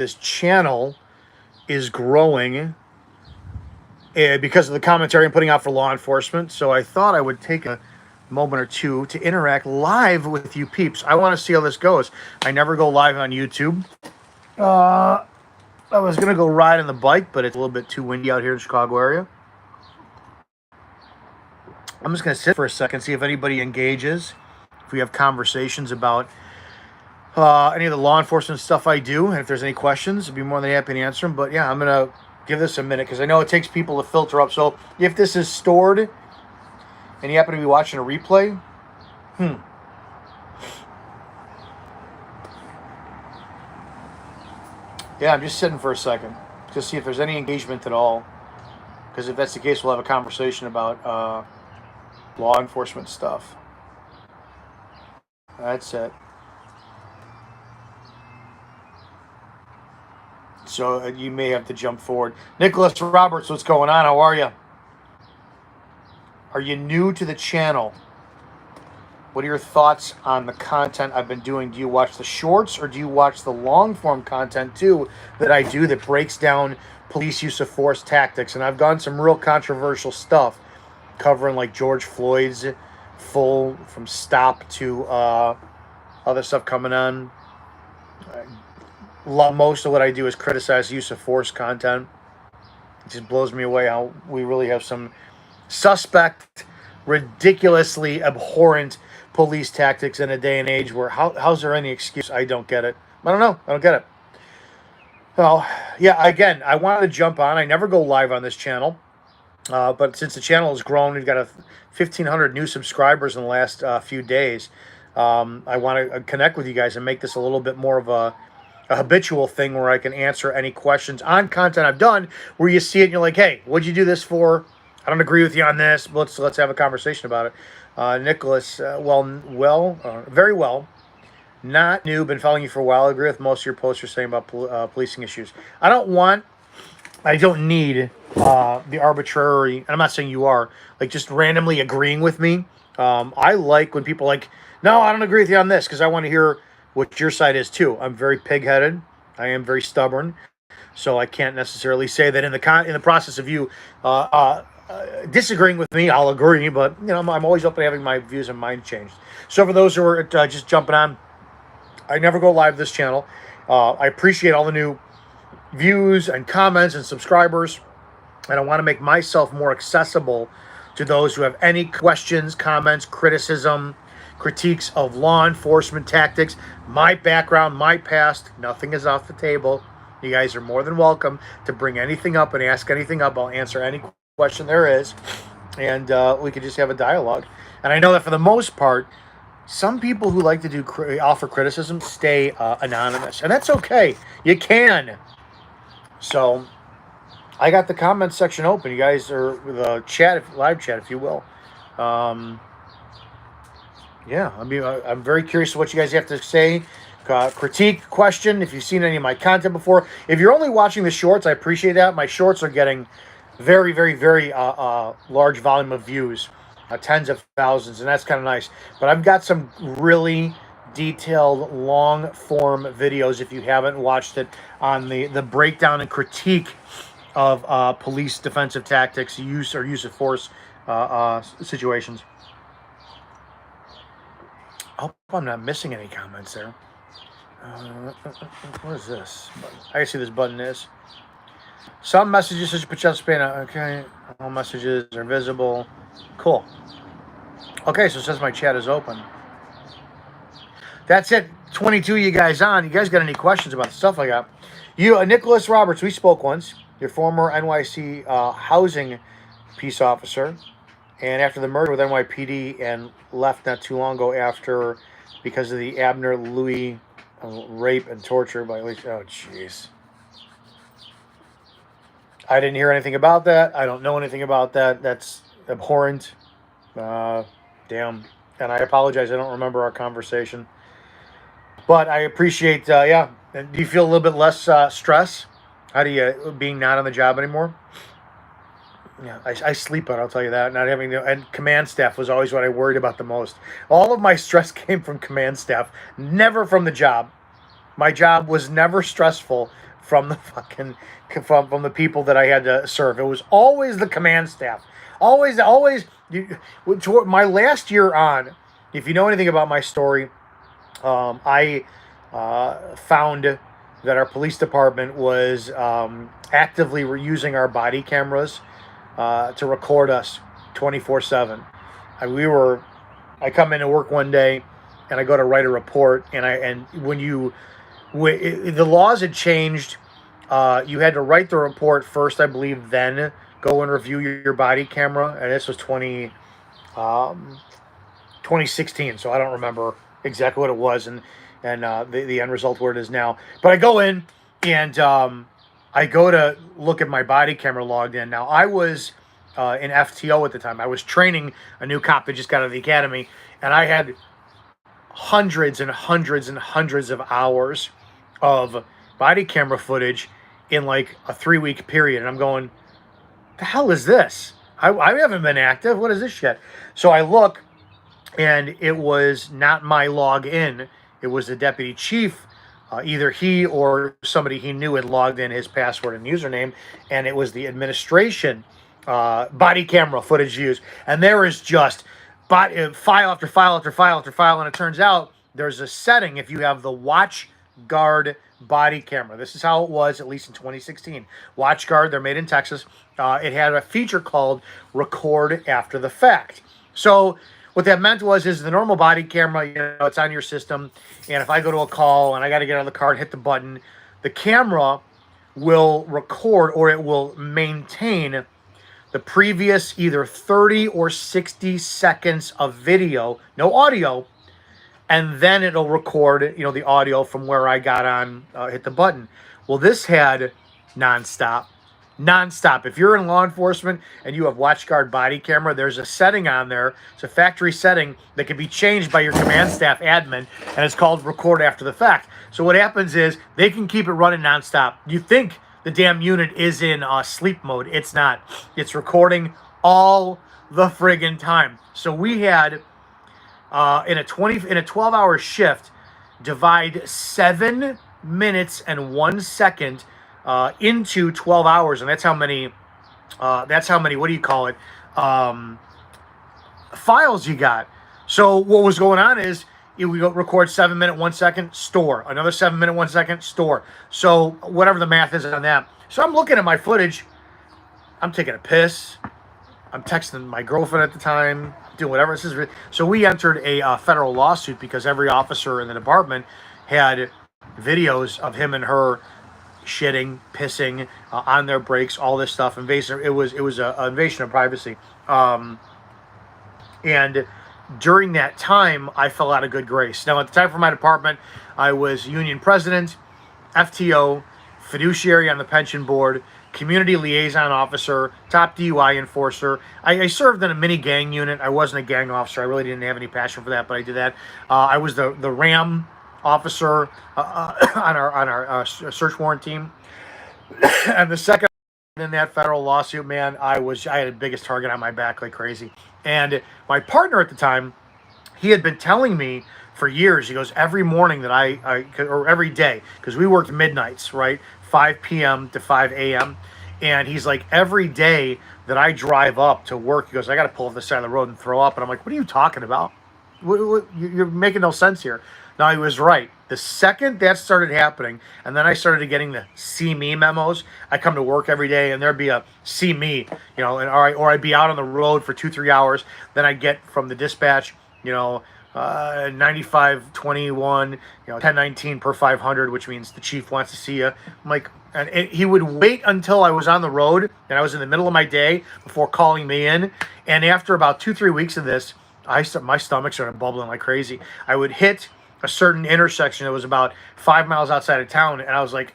this channel is growing because of the commentary I'm putting out for law enforcement. So I thought I would take a moment or two to interact live with you peeps. I want to see how this goes. I never go live on YouTube. I was going to go ride on the bike, but it's a little bit too windy out here in the Chicago area. I'm just going to sit for a second, see if anybody engages, if we have conversations about any of the law enforcement stuff I do, and if there's any questions, I'd be more than happy to answer them. But yeah, I'm going to give this a minute because I know it takes people to filter up. So if this is stored and you happen to be watching a replay, yeah, I'm just sitting for a second to see if there's any engagement at all. Because if that's the case, we'll have a conversation about law enforcement stuff. That's it. So you may have to jump forward. Nicholas Roberts, what's going on? How are you? Are you new to the channel? What are your thoughts on the content I've been doing? Do you watch the shorts or do you watch the long form content too that I do that breaks down police use of force tactics? And I've gone some real controversial stuff covering like George Floyd's full from stop to other stuff coming on. Most of what I do is criticize use of force content. It just blows me away how we really have some suspect, ridiculously abhorrent police tactics in a day and age where how's there any excuse? I don't get it. I don't know. I don't get it. Well, yeah, again, I wanted to jump on. I never go live on this channel. But since the channel has grown, we've got 1,500 new subscribers in the last few days. I want to connect with you guys and make this a little bit more of a habitual thing where I can answer any questions on content I've done where you see it and you're like, hey, what'd you do this for? I don't agree with you on this. Let's have a conversation about it. Nicholas, very well. Not new, been following you for a while. I agree with most of your posts you're saying about policing issues. I don't need the arbitrary, and I'm not saying you are, like just randomly agreeing with me. I like when people are like, no, I don't agree with you on this because I want to hear what your side is too. I'm very pig-headed. I am very stubborn. So I can't necessarily say that in the process of you disagreeing with me, I'll agree. But you know, I'm always open to having my views and mind changed. So for those who are just jumping on, I never go live this channel. I appreciate all the new views and comments and subscribers, and I want to make myself more accessible to those who have any questions, comments, criticism, critiques of law enforcement tactics, my background, my past. Nothing is off the table. You guys are more than welcome to bring anything up and ask anything up. I'll answer any question there is, and we could just have a dialogue. And I know that for the most part, some people who like to do offer criticism stay anonymous, and that's okay. You can. So I got the comment section open. You guys are the live chat, if you will. Yeah, I mean, I'm very curious what you guys have to say. Critique, question, if you've seen any of my content before. If you're only watching the shorts, I appreciate that. My shorts are getting very, very, very large volume of views, tens of thousands, and that's kind of nice. But I've got some really detailed, long-form videos, if you haven't watched it, on the breakdown and critique of police defensive tactics, use of force situations. I hope I'm not missing any comments there. What is this? I can see this button is. Some messages such potential spam. Okay, all messages are visible. Cool. Okay, so it says my chat is open. That's it. 22 you guys on. You guys got any questions about the stuff I got? You, Nicholas Roberts, we spoke once. Your former NYC housing peace officer. And after the murder with NYPD and left not too long ago after because of the Abner Louis rape and torture by oh jeez. I didn't hear anything about that. I don't know anything about that. That's abhorrent. Damn. And I apologize. I don't remember our conversation. But I appreciate, yeah. And do you feel a little bit less stress? How do you, being not on the job anymore? Yeah, I sleep out, I'll tell you that. Not having and command staff was always what I worried about the most. All of my stress came from command staff, never from the job. My job was never stressful from the fucking from the people that I had to serve. It was always the command staff. Always. My last year on, if you know anything about my story, I found that our police department was actively using our body cameras to record us 24/7. I come into work one day and I go to write a report, and the laws had changed. You had to write the report first, I believe, then go and review your body camera, and this was 2016, so I don't remember exactly what it was, and the end result where it is now. But I go in and I go to look at my body camera logged in. Now, I was in FTO at the time. I was training a new cop that just got out of the academy, and I had hundreds and hundreds and hundreds of hours of body camera footage in like a 3-week period. And I'm going, the hell is this? I haven't been active. What is this shit? So I look, and it was not my login. It was the deputy chief. Either he or somebody he knew had logged in his password and username, and it was the administration body camera footage used. And there is just file after file after file after file, and it turns out there's a setting if you have the watch guard body camera. This is how it was, at least in 2016. Watch guard, they're made in Texas. It had a feature called record after the fact. So what that meant is the normal body camera, it's on your system, and if I go to a call and I got to get out of the car and hit the button, the camera will record, or it will maintain the previous either 30 or 60 seconds of video, no audio, and then it'll record, the audio from where I got on, hit the button. Well, this had nonstop. If you're in law enforcement and you have WatchGuard body camera, there's a setting on there. It's a factory setting that can be changed by your command staff admin, and it's called record after the fact. So what happens is they can keep it running nonstop. You think the damn unit is in sleep mode. It's not. It's recording all the friggin' time. So we had in a 12-hour shift, divide 7 minutes and 1 second into 12 hours, and that's how many what do you call it, files you got. So what was going on is we go record 7 minute 1 second, store another 7 minute 1 second, store. So whatever the math is on that. So I'm looking at my footage, I'm taking a piss, I'm texting my girlfriend at the time, doing whatever. So we entered a federal lawsuit because every officer in the department had videos of him and her shitting, pissing on their breaks, all this stuff. Invasive. It was an invasion of privacy. And during that time, I fell out of good grace. Now, at the time for my department, I was union president, FTO, fiduciary on the pension board, community liaison officer, top DUI enforcer. I served in a mini gang unit. I wasn't a gang officer. I really didn't have any passion for that, but I did that. I was the RAM officer on our search warrant team. And the second in that federal lawsuit, man, I had the biggest target on my back like crazy. And my partner at the time, he had been telling me for years, he goes, every morning that or every day, because we worked midnights, right? 5 p.m. to 5 a.m. And he's like, every day that I drive up to work, he goes, I got to pull off the side of the road and throw up. And I'm like, what are you talking about? You're making no sense here. Now, he was right. The second that started happening, and then I started getting the see me memos, I come to work every day, and there'd be a see me, or I'd be out on the road for 2-3 hours. Then I'd get from the dispatch, 9521, 1019 per 500, which means the chief wants to see you. I'm like, and he would wait until I was on the road and I was in the middle of my day before calling me in. And after about 2-3 weeks of this, my stomach started bubbling like crazy. I would hit a certain intersection that was about 5 miles outside of town, and I was like,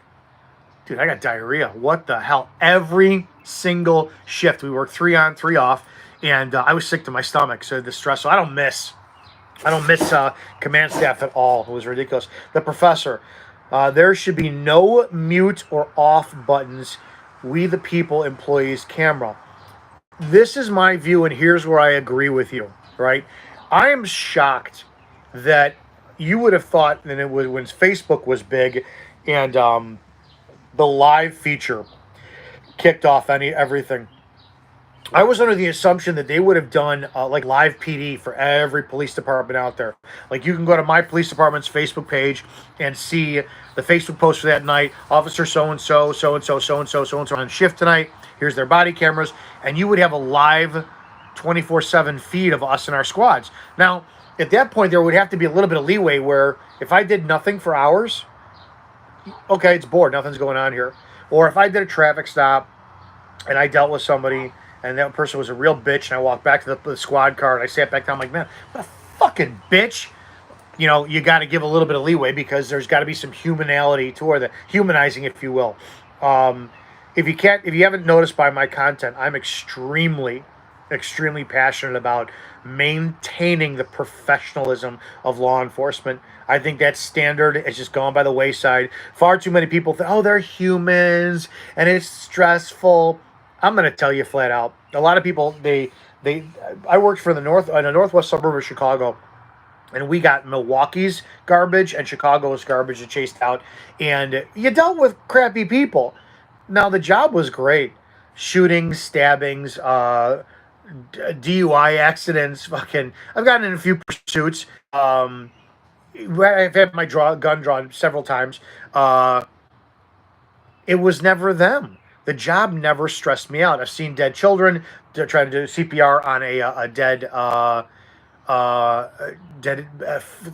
dude, I got diarrhea. What the hell? Every single shift, we worked 3 on, 3 off, and I was sick to my stomach. So the stress. So I don't miss command staff at all. It was ridiculous. The professor, there should be no mute or off buttons. We the people employees camera. This is my view, and here's where I agree with you. Right? I am shocked that you would have thought that it was when Facebook was big, and the live feature kicked off everything. I was under the assumption that they would have done like live PD for every police department out there. Like you can go to my police department's Facebook page and see the Facebook post for that night. Officer so and so, so and so, so and so, so and so on shift tonight. Here's their body cameras, and you would have a live 24/7 feed of us and our squads. Now, at that point, there would have to be a little bit of leeway where if I did nothing for hours, okay, it's bored, nothing's going on here. Or if I did a traffic stop and I dealt with somebody and that person was a real bitch and I walked back to the squad car and I sat back down, I'm like, man, what a fucking bitch. You know, you got to give a little bit of leeway because there's got to be some humanality to her, the humanizing, if you will. If you haven't noticed by my content, I'm extremely passionate about maintaining the professionalism of law enforcement. I think that standard has just gone by the wayside. Far too many people think, oh, they're humans and it's stressful. I'm going to tell you flat out. A lot of people, I worked for the northwest suburb of Chicago, and we got Milwaukee's garbage and Chicago's garbage that chased out, and you dealt with crappy people. Now, the job was great. Shootings, stabbings, DUI accidents, I've gotten in a few pursuits. I've had my gun drawn several times. It was never them. The job never stressed me out. I've seen dead children trying to do CPR on a dead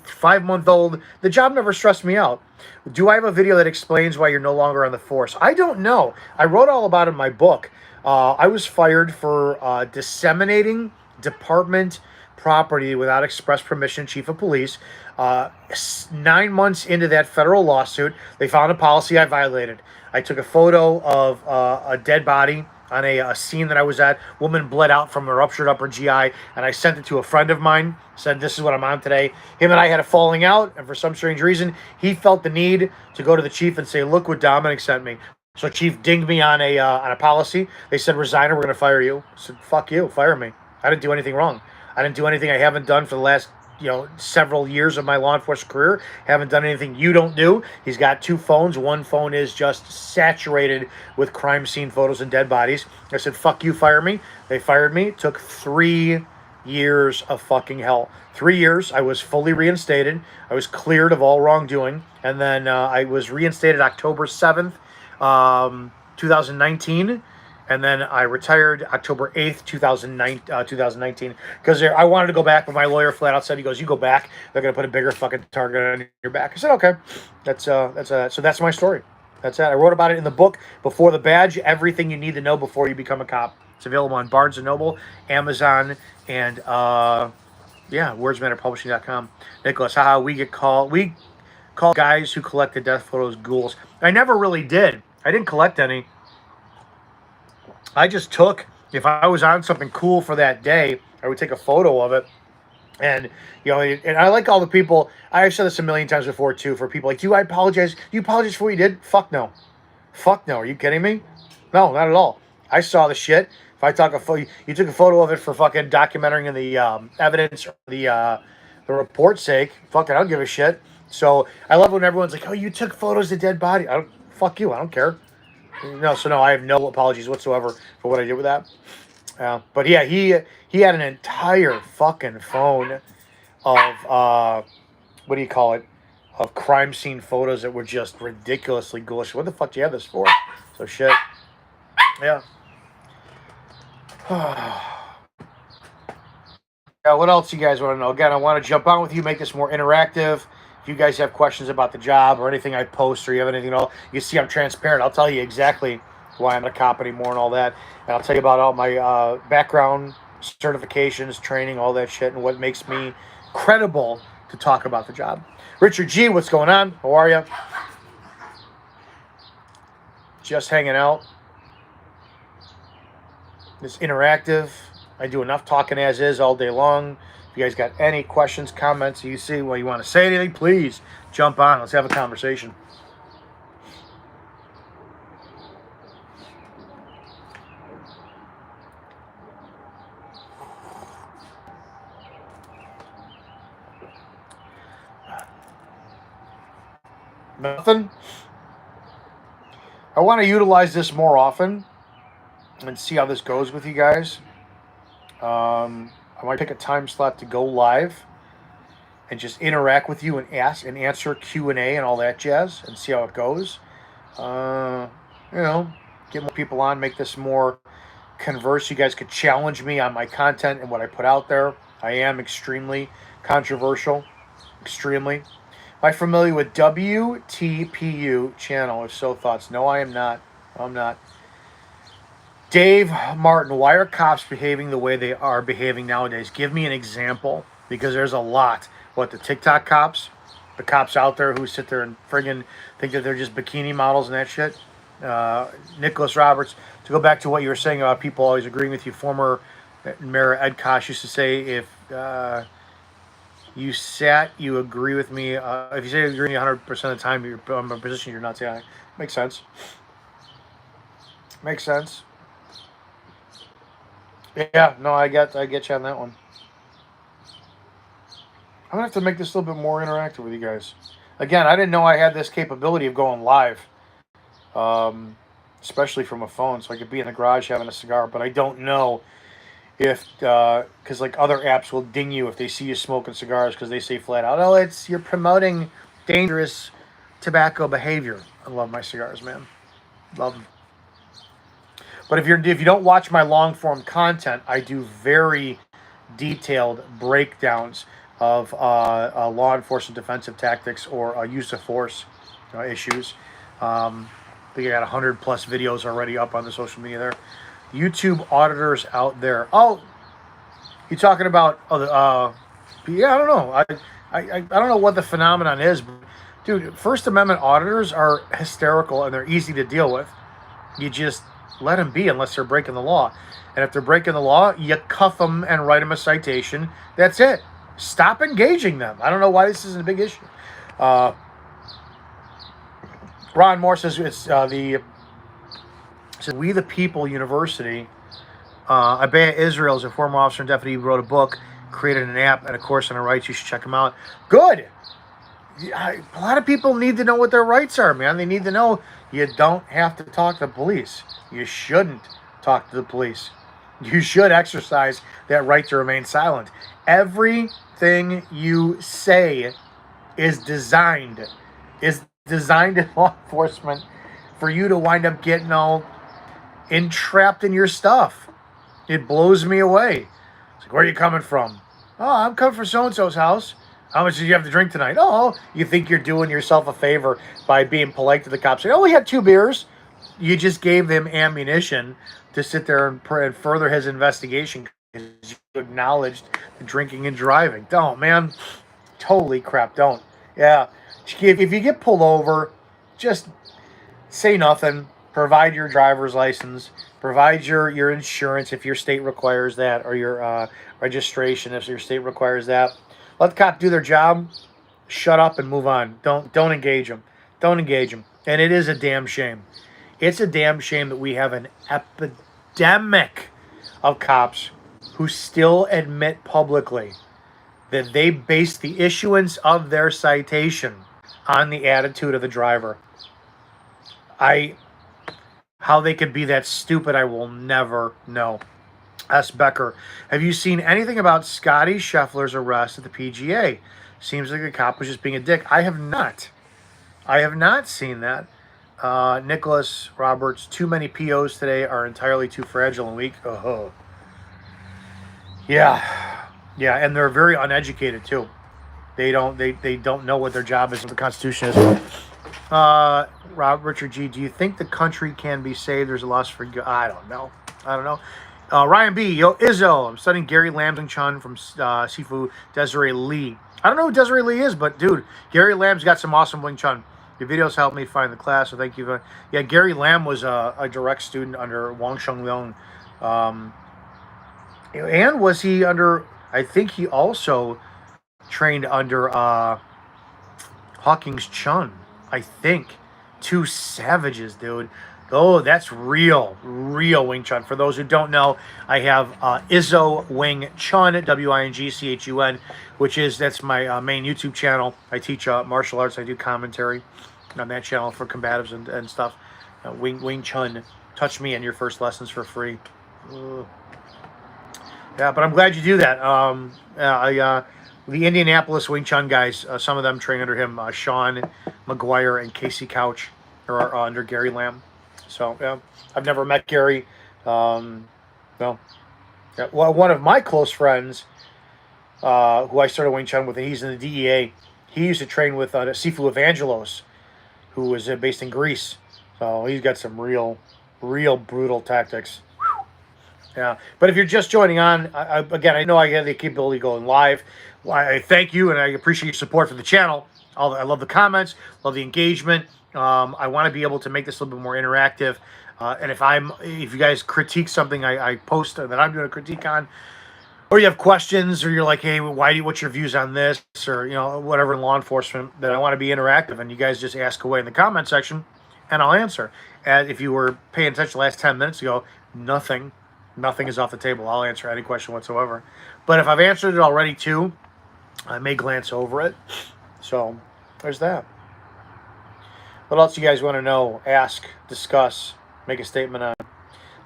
5-month-old. The job never stressed me out. Do I have a video that explains why you're no longer on the force? I don't know. I wrote all about it in my book. I was fired for disseminating department property without express permission, chief of police. 9 months into that federal lawsuit, they found a policy I violated. I took a photo of a dead body on a scene that I was at. Woman bled out from a ruptured upper GI, and I sent it to a friend of mine. Said, this is what I'm on today. Him and I had a falling out, and for some strange reason, he felt the need to go to the chief and say, look what Dominick sent me. So chief dinged me on a policy. They said, resign or we're going to fire you. I said, fuck you, fire me. I didn't do anything wrong. I didn't do anything I haven't done for the last several years of my law enforcement career. Haven't done anything you don't do. He's got 2 phones. One phone is just saturated with crime scene photos and dead bodies. I said, fuck you, fire me. They fired me. It took 3 years of fucking hell. 3 years. I was fully reinstated. I was cleared of all wrongdoing. And then I was reinstated October 7th, 2019. And then I retired October 8th, 2019, because I wanted to go back, but my lawyer flat out said, he goes, you go back, they're going to put a bigger fucking target on your back. I said, okay. So that's my story. That's it. I wrote about it in the book, Before the Badge, Everything You Need to Know Before You Become a Cop. It's available on Barnes & Noble, Amazon, and, wordsmatterpublishing.com. Nicholas, we call guys who collect the death photos ghouls. I never really did. I didn't collect any. I just took, if I was on something cool for that day, I would take a photo of it. And, and I like all the people, I've said this a million times before too, for people like, do you apologize for what you did? Fuck no. Are you kidding me? No, not at all. I saw the shit. If I talk you took a photo of it for fucking documenting in the evidence or the report's sake, fucking I don't give a shit. So I love when everyone's like, oh, you took photos of dead body. Fuck you, I don't care. No, I have no apologies whatsoever for what I did with that. But yeah, he had an entire fucking phone of what do you call it? Of crime scene photos that were just ridiculously ghoulish. What the fuck do you have this for? So shit. Yeah. What else you guys want to know? Again, I want to jump on with you, make this more interactive. If you guys have questions about the job or anything I post, or you have anything at all, you see I'm transparent. I'll tell you exactly why I'm not a cop anymore and all that. And I'll tell you about all my background, certifications, training, all that shit, and what makes me credible to talk about the job. Richard G, what's going on? How are you? Just hanging out. It's interactive. I do enough talking as is all day long. If you guys got any questions, comments, you see, you want to say anything, please jump on. Let's have a conversation. Nothing? I want to utilize this more often and see how this goes with you guys. I might pick a time slot to go live and just interact with you and ask and answer Q&A and all that jazz and see how it goes. You know, get more people on, make this more converse. You guys could challenge me on my content and what I put out there. I am extremely controversial. Extremely. Am I familiar with WTPU channel? If so, thoughts? No, I am not. I'm not. Dave Martin, why are cops behaving the way they are behaving nowadays? Give me an example, because there's a lot. What, the TikTok cops? The cops out there who sit there and friggin' think that they're just bikini models and that shit? Nicholas Roberts, to go back to what you were saying about people always agreeing with you, former Mayor Ed Koch used to say, if you sat, you agree with me. If you say you agree 100% of the time, you're in a position you're not saying. Makes sense. Makes sense. Yeah, no, I get you on that one. I'm gonna have to make this a little bit more interactive with you guys. Again, I didn't know I had this capability of going live, especially from a phone, so I could be in the garage having a cigar. But I don't know if, because like other apps will ding you if they see you smoking cigars because they say flat out, "Oh, you're promoting dangerous tobacco behavior." I love my cigars, man. Love them. But if you don't watch my long form content, I do very detailed breakdowns of law enforcement defensive tactics or use of force issues. I think I got 100 plus videos already up on the social media there. YouTube auditors out there. Oh, you talking about? Yeah, I don't know. I don't know what the phenomenon is, but dude, First Amendment auditors are hysterical and they're easy to deal with. You just let them be unless they're breaking the law. And if they're breaking the law, you cuff them and write them a citation. That's it. Stop engaging them. I don't know why this isn't a big issue. Ron Moore says it's We the People University. Abaya Israel is a former officer and deputy who wrote a book, created an app, and a course on the rights. You should check them out. Good. A lot of people need to know what their rights are, man. They need to know you don't have to talk to the police. You shouldn't talk to the police. You should exercise that right to remain silent. Everything you say is designed in law enforcement for you to wind up getting all entrapped in your stuff. It blows me away. It's like, where are you coming from? Oh, I'm coming from so-and-so's house. How much did you have to drink tonight? Oh, you think you're doing yourself a favor by being polite to the cops. Oh, we had 2 beers. You just gave them ammunition to sit there and further his investigation because you acknowledged the drinking and driving. Don't, man. Totally crap, don't. Yeah. If you get pulled over, just say nothing. Provide your driver's license. Provide your insurance if your state requires that, or your registration if your state requires that. Let the cop do their job. Shut up and move on. Don't engage them. Don't engage them. And it is a damn shame. It's a damn shame that we have an epidemic of cops who still admit publicly that they base the issuance of their citation on the attitude of the driver. How they could be that stupid, I will never know. S. Becker, have you seen anything about Scotty Scheffler's arrest at the PGA? Seems like the cop was just being a dick. I have not. I have not seen that. Nicholas Roberts, too many POs today are entirely too fragile and weak. Oh. Yeah, and they're very uneducated too. They don't know what their job is, what the Constitution is. Richard G, do you think the country can be saved? There's a loss for good. I don't know. Ryan B, yo, Izzo. I'm studying Gary Lam's and Chun from Sifu Desiree Lee. I don't know who Desiree Lee is, but dude, Gary Lam's got some awesome Wing Chun. Your videos helped me find the class, so thank you. Yeah, Gary Lam was a direct student under Wang Sheng Leong. And was he under, I think he also trained under Hawkins Chun, I think. 2 savages, dude. Oh, that's real Wing Chun. For those who don't know, I have Izzo Wing Chun, WINGCHUN, that's my main YouTube channel. I teach martial arts. I do commentary on that channel for combatives and stuff. Wing Chun. Touch me and your first lessons for free. Ugh. Yeah, but I'm glad you do that. The Indianapolis Wing Chun guys, some of them train under him. Sean McGuire and Casey Couch are under Gary Lamb. So yeah, I've never met Gary. No. Yeah, well, one of my close friends, who I started Wing Chun with, and he's in the DEA. He used to train with Sifu Evangelos, who was based in Greece. So he's got some real brutal tactics. Yeah, but if you're just joining on, again, I know I have the capability of going live. I thank you, and I appreciate your support for the channel. I love the comments, love the engagement. I want to be able to make this a little bit more interactive. And if you guys critique something I post that I'm doing a critique on, or you have questions, or you're like, hey, what's your views on this, or whatever in law enforcement, that I want to be interactive, and you guys just ask away in the comment section, and I'll answer. And if you were paying attention the last 10 minutes ago, nothing is off the table. I'll answer any question whatsoever. But if I've answered it already too, I may glance over it. So there's that. What else you guys want to know? Ask, discuss, make a statement on.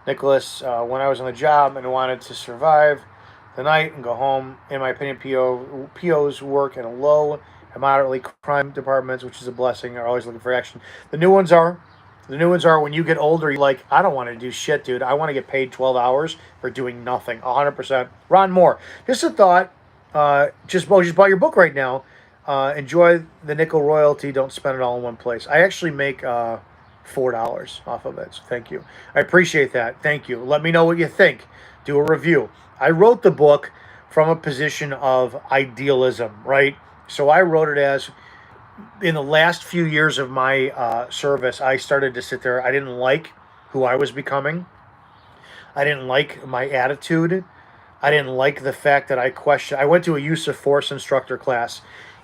Nicholas, when I was on the job and wanted to survive the night and go home, in my opinion, POs work in a low and moderately crime departments, which is a blessing, are always looking for action. The new ones are when you get older, you're like, I don't want to do shit, dude. I want to get paid 12 hours for doing nothing. 100%. Ron Moore. Just a thought. Just bought your book right now. Enjoy the nickel royalty. Don't spend it all in one place. I actually make $4 off of it. So thank you. I appreciate that. Thank you. Let me know what you think. Do a review. I wrote the book from a position of idealism, right? So I wrote it as, in the last few years of my service, I started to sit there. I didn't like who I was becoming. I didn't like my attitude. I didn't like the fact that I went to a use of force instructor class,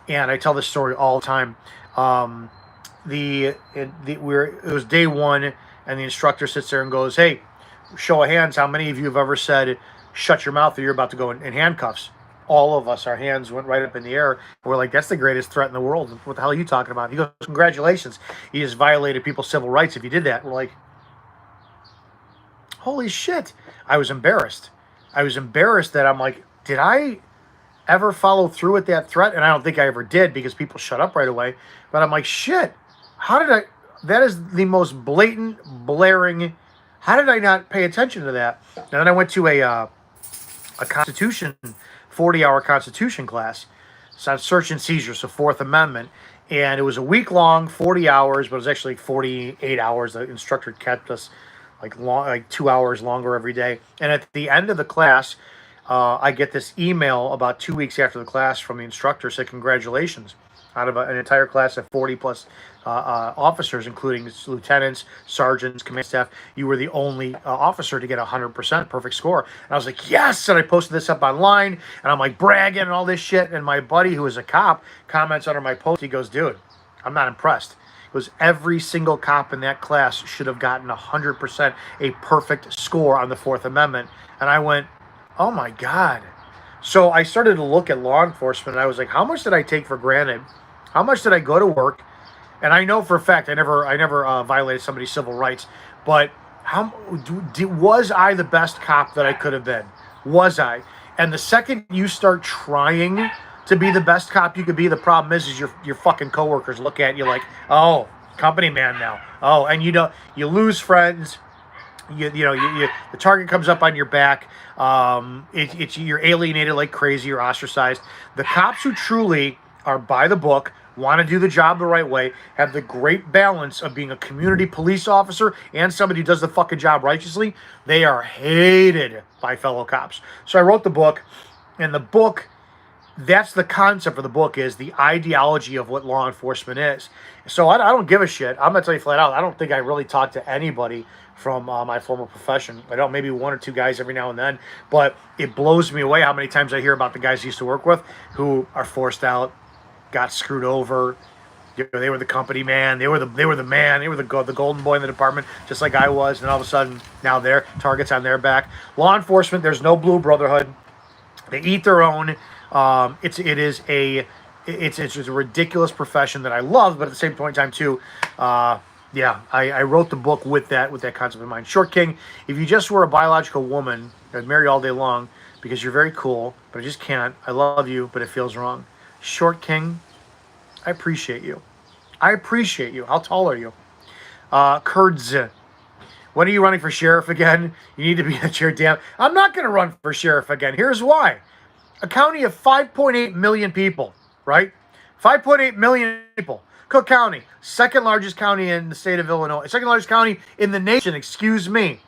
and I tell this story all the time. It was day one, and the instructor sits there and goes, hey, show of hands, how many of you have ever said, shut your mouth or you're about to go in handcuffs? All of us, our hands went right up in the air. We're like, that's the greatest threat in the world. What the hell are you talking about? He goes, congratulations. You just violated people's civil rights if you did that. We're like, holy shit. I was embarrassed. That I'm like, did I ever follow through with that threat? And I don't think I ever did, because people shut up right away. But I'm like, shit, that is the most blatant, blaring, how did I not pay attention to that? And then I went to a Constitution 40-hour Constitution class. It's on search and seizure, so Fourth Amendment. And it was a week long, 40 hours, but it was actually 48 hours. The instructor kept us like 2 hours longer every day. And at the end of the class, I get this email about 2 weeks after the class from the instructor, said, congratulations. Out of an entire class of 40 plus officers, including lieutenants, sergeants, command staff, you were the only officer to get 100% perfect score. And I was like, yes! And I posted this up online, and I'm like bragging and all this shit. And my buddy, who is a cop, comments under my post. He goes, dude, I'm not impressed. It was every single cop in that class should have gotten 100% a perfect score on the Fourth Amendment. And I went, oh my God. So I started to look at law enforcement, and I was like, how much did I take for granted? How much did I go to work? And I know for a fact I never violated somebody's civil rights, but was I the best cop that I could have been? Was I? And the second you start trying to be the best cop you could be, the problem is your fucking coworkers look at you like, oh, company man now. Oh, and you lose friends. The target comes up on your back. You're alienated like crazy. You're ostracized. The cops who truly are by the book, want to do the job the right way, have the great balance of being a community police officer and somebody who does the fucking job righteously, they are hated by fellow cops. So I wrote the book, and the book, that's the concept of the book, is the ideology of what law enforcement is. So I don't give a shit. I'm going to tell you flat out, I don't think I really talk to anybody from my former profession. I don't, maybe one or two guys every now and then, but it blows me away how many times I hear about the guys I used to work with who are forced out, got screwed over. They were the company man. They were the man. They were the golden boy in the department, just like I was. And all of a sudden, now their target's on their back. Law enforcement, there's no blue brotherhood. They eat their own. It's a ridiculous profession that I love, but at the same point in time too, Yeah, I wrote the book with that concept in mind. Short King, if you just were a biological woman, I'd marry you all day long because you're very cool, but I just can't. I love you, but it feels wrong. Short King, I appreciate you. I appreciate you. How tall are you? Kurds, when are you running for sheriff again? You need to be at your damn. I'm not going to run for sheriff again. Here's why. A county of 5.8 million people, right? 5.8 million people. Cook County, second largest county in the state of Illinois, second largest county in the nation, excuse me.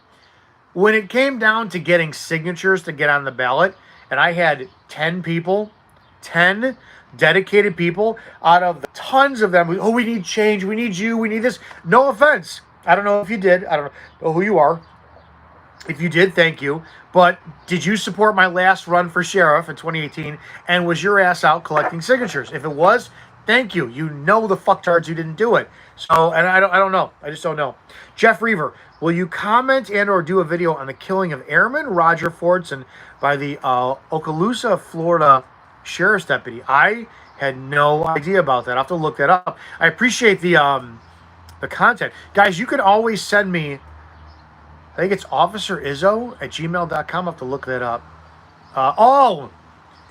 When it came down to getting signatures to get on the ballot, and I had 10 people, 10 dedicated people out of the tons of them. Oh, we need change. We need you. We need this. No offense. I don't know if you did. I don't know who you are. If you did, thank you. But did you support my last run for sheriff in 2018? And was your ass out collecting signatures? If it was, thank you. You know the fucktards who didn't do it. So, and I don't know. I just don't know. Jeff Reaver, will you comment and or do a video on the killing of Airman Roger Fordson by the Okaloosa, Florida sheriff's deputy? I had no idea about that. I'll have to look that up. I appreciate the content. Guys, you can always send me, I think it's Officer Izzo at gmail.com. I'll have to look that up. Oh,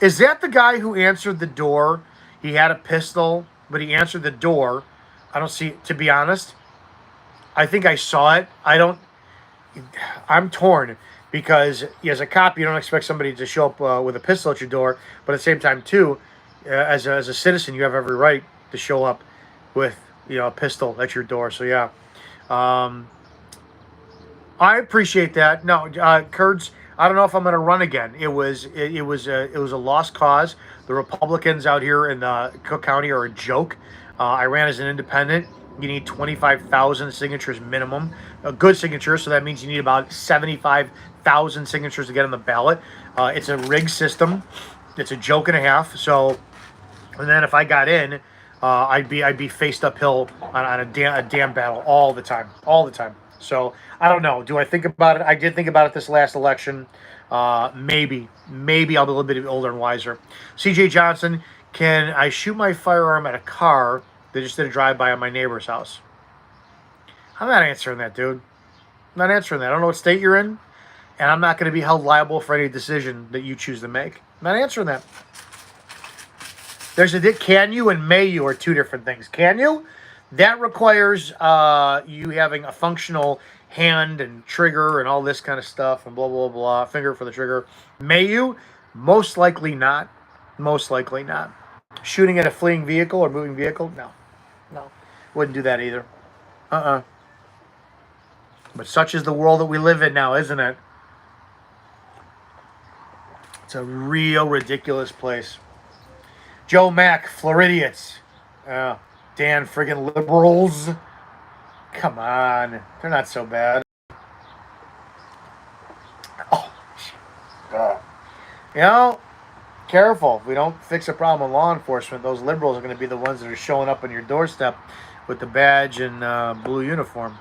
is that the guy who answered the door? He had a pistol, but he answered the door. I don't see, to be honest. I think I saw it. I'm torn because as a cop, you don't expect somebody to show up with a pistol at your door. But at the same time, too, as a citizen, you have every right to show up with, a pistol at your door. So, yeah. I appreciate that. No, Kurds, I don't know if I'm going to run again. It was a lost cause. The Republicans out here in Cook County are a joke. I ran as an independent. You need 25,000 signatures minimum. A good signature, so that means you need about 75,000 signatures to get on the ballot. It's a rigged system. It's a joke and a half. So, and then if I got in, I'd be faced uphill on a damn battle all the time. So I don't know. Do I think about it? I did think about it this last election. Maybe I'll be a little bit older and wiser. CJ Johnson, can I shoot my firearm at a car that just did a drive-by on my neighbor's house? I'm not answering that, dude. I'm not answering that. I don't know what state you're in, and I'm not going to be held liable for any decision that you choose to make. I'm not answering that. There's can you and may you are two different things. Can you? That requires you having a functional hand and trigger and all this kind of stuff and blah, blah, blah, finger for the trigger. May you? Most likely not. Most likely not. Shooting at a fleeing vehicle or moving vehicle? No. Wouldn't do that either. But such is the world that we live in now, isn't it? It's a real ridiculous place. Joe Mack, Floridians. Dan friggin' liberals. Come on. They're not so bad. Careful. If we don't fix a problem with law enforcement, those liberals are going to be the ones that are showing up on your doorstep with the badge and blue uniform.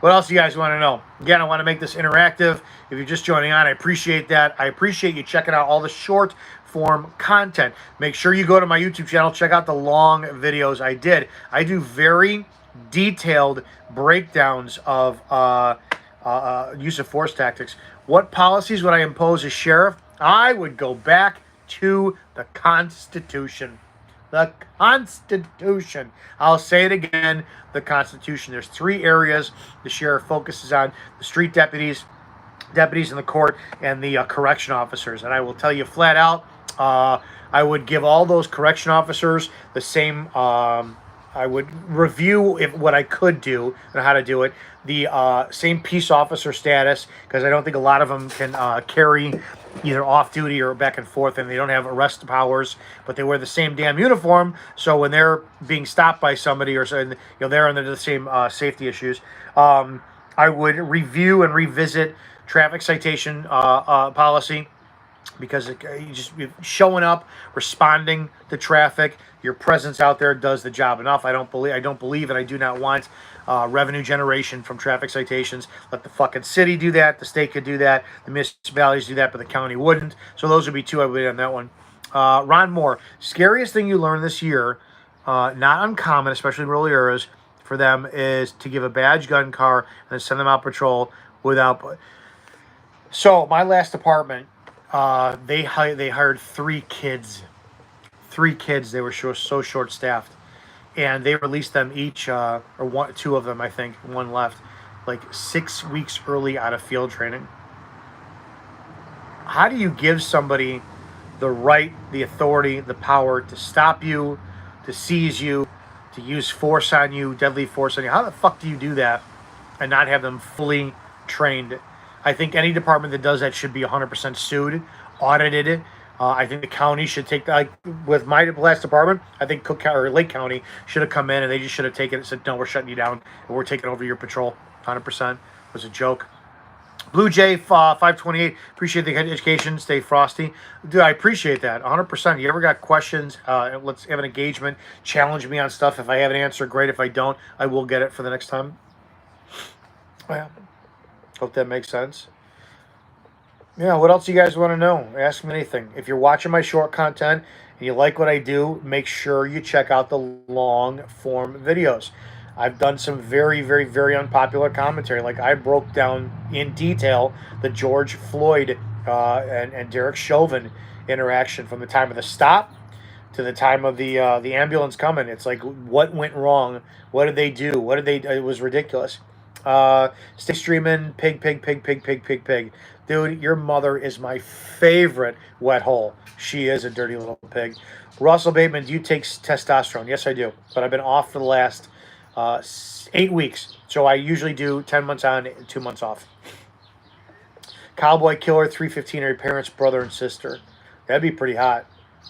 What else do you guys want to know? Again, I want to make this interactive. If you're just joining on, I appreciate that. I appreciate you checking out all the short form content. Make sure you go to my YouTube channel, check out the long videos I did. I do very detailed breakdowns of use of force tactics. What policies would I impose as sheriff? I would go back to the Constitution. The Constitution. I'll say it again, the Constitution. There's 3 areas the sheriff focuses on: the street deputies in the court, and the correction officers. And I will tell you flat out, I would give all those correction officers the same, I would review what I could do and how to do it, the same peace officer status, because I don't think a lot of them can carry either off-duty or back and forth, and they don't have arrest powers, but they wear the same damn uniform, so when they're being stopped by somebody or they're under the same safety issues, I would review and revisit traffic citation policy, because you're showing up, responding to traffic, your presence out there does the job enough. I don't believe, and I do not want revenue generation from traffic citations. Let the fucking city do that. The state could do that. The municipalities do that, but the county wouldn't. So those would be 2 I would on that one. Ron Moore, scariest thing you learned this year, not uncommon, especially in rural areas, for them is to give a badge gun car and then send them out patrol without. So my last department, they hired 3 kids. 3 kids. They were so short staffed, and they released them each, or 2 of them, I think, 1 left, like 6 weeks early out of field training. How do you give somebody the right, the authority, the power to stop you, to seize you, to use force on you, deadly force on you? How the fuck do you do that and not have them fully trained? I think any department that does that should be 100% sued, audited. I think the county should take, like with my last department, I think Cook County or Lake County should have come in and they just should have taken it and said, no, we're shutting you down and we're taking over your patrol. 100%. It was a joke. Blue Jay 528, appreciate the education. Stay frosty. Dude, I appreciate that 100%. You ever got questions? Let's have an engagement. Challenge me on stuff. If I have an answer, great. If I don't, I will get it for the next time. Well, hope that makes sense. Yeah, what else you guys want to know? Ask me anything. If you're watching my short content and you like what I do, make sure you check out the long form videos. I've done some very, very, very unpopular commentary. Like I broke down in detail the George Floyd and Derek Chauvin interaction from the time of the stop to the time of the ambulance coming. It's like, what went wrong? What did they do? What did they? It was ridiculous. Stay streaming, pig. Dude, your mother is my favorite wet hole. She is a dirty little pig. Russell Bateman, do you take testosterone? Yes, I do. But I've been off for the last 8 weeks. So I usually do 10 months on, 2 months off. Cowboy Killer 315 are your parents, brother, and sister. That'd be pretty hot.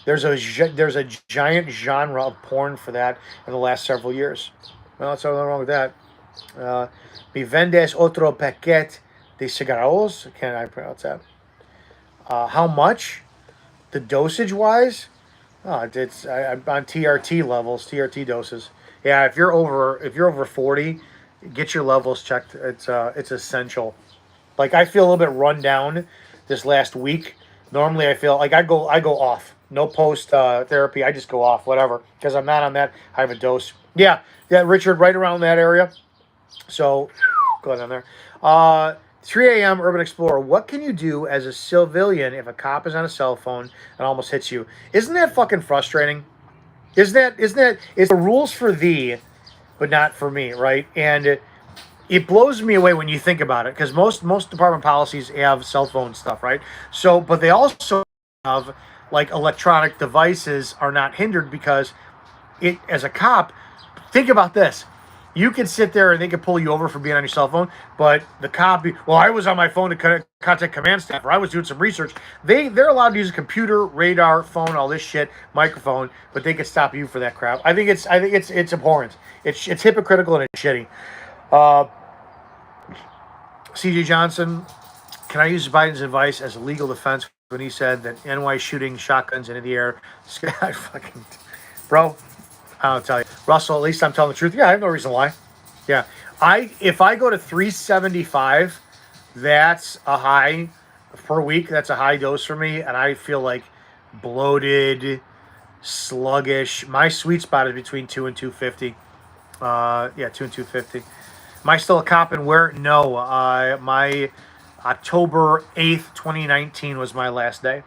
There's a giant genre of porn for that in the last several years. Well, that's nothing wrong with that. Me vendes otro paquete de cigarros. Can I pronounce that? How much? The dosage wise? I'm on TRT levels, TRT doses. Yeah, if you're over 40, get your levels checked. It's essential. Like I feel a little bit run down this last week. Normally I feel like I go off. No post therapy. I just go off, whatever, because I'm not on that high of a dose. Yeah, Richard, right around that area. So go down there. 3 a.m. Urban Explorer. What can you do as a civilian if a cop is on a cell phone and almost hits you? Isn't that fucking frustrating? Isn't that? It's the rules for thee, but not for me, right? And it blows me away when you think about it, because most department policies have cell phone stuff, right? So, but they also have like electronic devices are not hindered because it, as a cop, think about this. You can sit there and they can pull you over for being on your cell phone, but the cop, well, I was on my phone to contact command staff, or I was doing some research. They're allowed to use a computer, radar, phone, all this shit, microphone, but they can stop you for that crap. I think it's abhorrent. It's hypocritical and it's shitty. CJ Johnson, can I use Biden's advice as a legal defense when he said that NY shooting shotguns into the air? I fucking, bro. I'll tell you. Russell, at least I'm telling the truth. Yeah, I have no reason to lie. Yeah. If I go to 375, that's a high per week. That's a high dose for me. And I feel like bloated, sluggish. My sweet spot is between 2 and 250. 2 and 250. Am I still a cop and where? No. My October 8th, 2019 was my last day.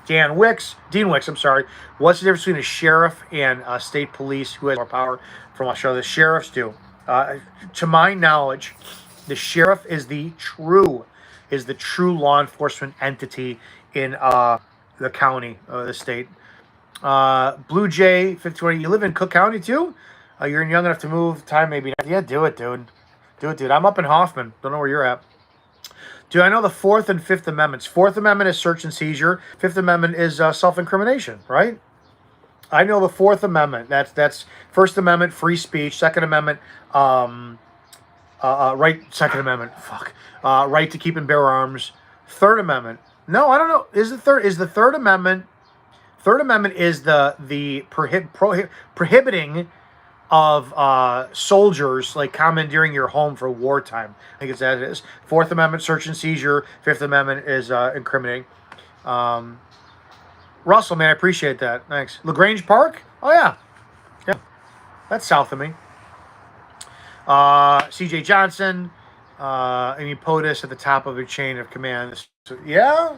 Dean Wicks, I'm sorry. What's the difference between a sheriff and state police? Who has more power from Australia? The sheriffs do. To my knowledge, the sheriff is the true law enforcement entity in the county, the state. Blue Jay 5020. You live in Cook County too? You're young enough to move. Time maybe. Yeah, do it, dude. I'm up in Hoffman. Don't know where you're at. Do I know the 4th and 5th Amendments? 4th Amendment is search and seizure. 5th Amendment is self-incrimination, right? I know the 4th Amendment. That's First Amendment, free speech. Second Amendment, right. Second Amendment, right to keep and bear arms. Third Amendment. No, I don't know. Is the Third Amendment? Third Amendment is the prohibiting of soldiers like commandeering your home for wartime. I think it's that it is. 4th Amendment, search and seizure. 5th Amendment is incriminating. Russell, man, I appreciate that. Thanks. LaGrange Park? Oh, yeah. That's south of me. CJ Johnson, Amy POTUS at the top of the chain of command. So, yeah,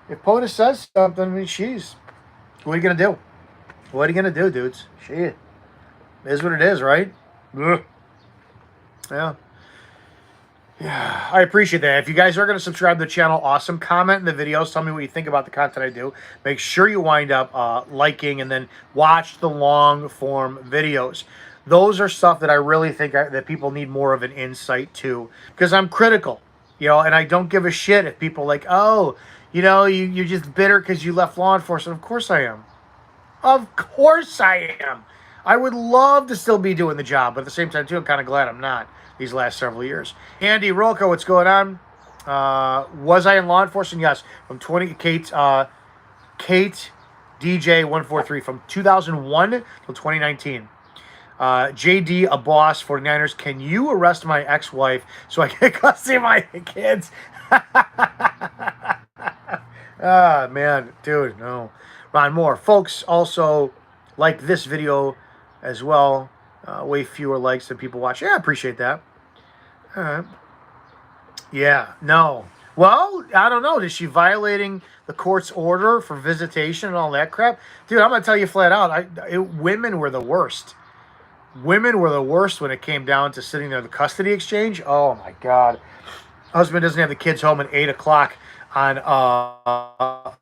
if POTUS says something, I mean, she's. What are you going to do? What are you going to do, dudes? Shit. It is what it is, right? Ugh. Yeah. Yeah, I appreciate that. If you guys are going to subscribe to the channel, awesome. Comment in the videos. Tell me what you think about the content I do. Make sure you wind up liking and then watch the long form videos. Those are stuff that I really think that people need more of an insight to, because I'm critical, and I don't give a shit if people like, oh, you're just bitter because you left law enforcement. Of course I am. Of course I am. I would love to still be doing the job, but at the same time, too, I'm kind of glad I'm not these last several years. Andy Rolka, what's going on? Was I in law enforcement? Yes. From Kate DJ 143 from 2001 till 2019. JD, a boss, 49ers. Can you arrest my ex-wife so I can custody my kids? Ah, man. Dude, no. Ron Moore. Folks also like this video as well. Way fewer likes than people watch. Yeah, I appreciate that. All right. Yeah, no. Well, I don't know. Is she violating the court's order for visitation and all that crap? Dude, I'm going to tell you flat out, women were the worst. Women were the worst when it came down to sitting there, the custody exchange. Oh, my God. Husband doesn't have the kids home at 8 o'clock on a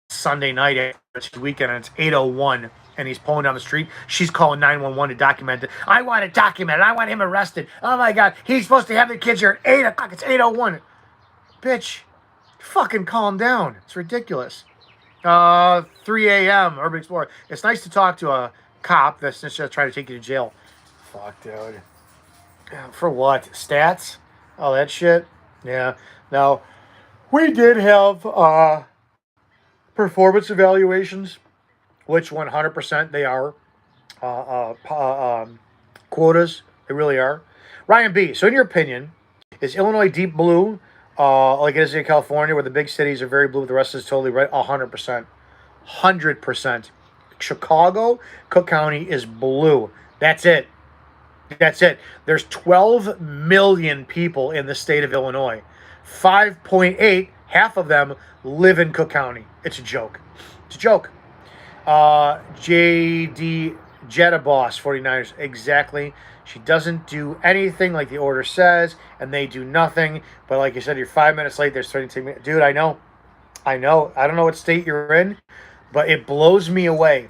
Sunday night it's weekend, and it's 8:01, and he's pulling down the street. She's calling 911 to document it. I want it documented. I want him arrested. Oh, my God. He's supposed to have the kids here at 8 o'clock. It's 8:01. Bitch, fucking calm down. It's ridiculous. 3 a.m., Urban Explorer. It's nice to talk to a cop that's just trying to take you to jail. Fuck, dude. For what? Stats? All that shit? Yeah. Now, we did have performance evaluations, which 100% they are quotas. They really are. Ryan B., so in your opinion, is Illinois deep blue like it is in California, where the big cities are very blue, but the rest is totally red? 100%. 100%. Chicago, Cook County is blue. That's it. That's it. There's 12 million people in the state of Illinois. 5.8, half of them live in Cook County. It's a joke. It's a joke. JD Jetta Boss, 49ers. Exactly. She doesn't do anything like the order says, and they do nothing. But like you said, you're 5 minutes late. There's 32 minutes. Dude, I know. I don't know what state you're in, but it blows me away.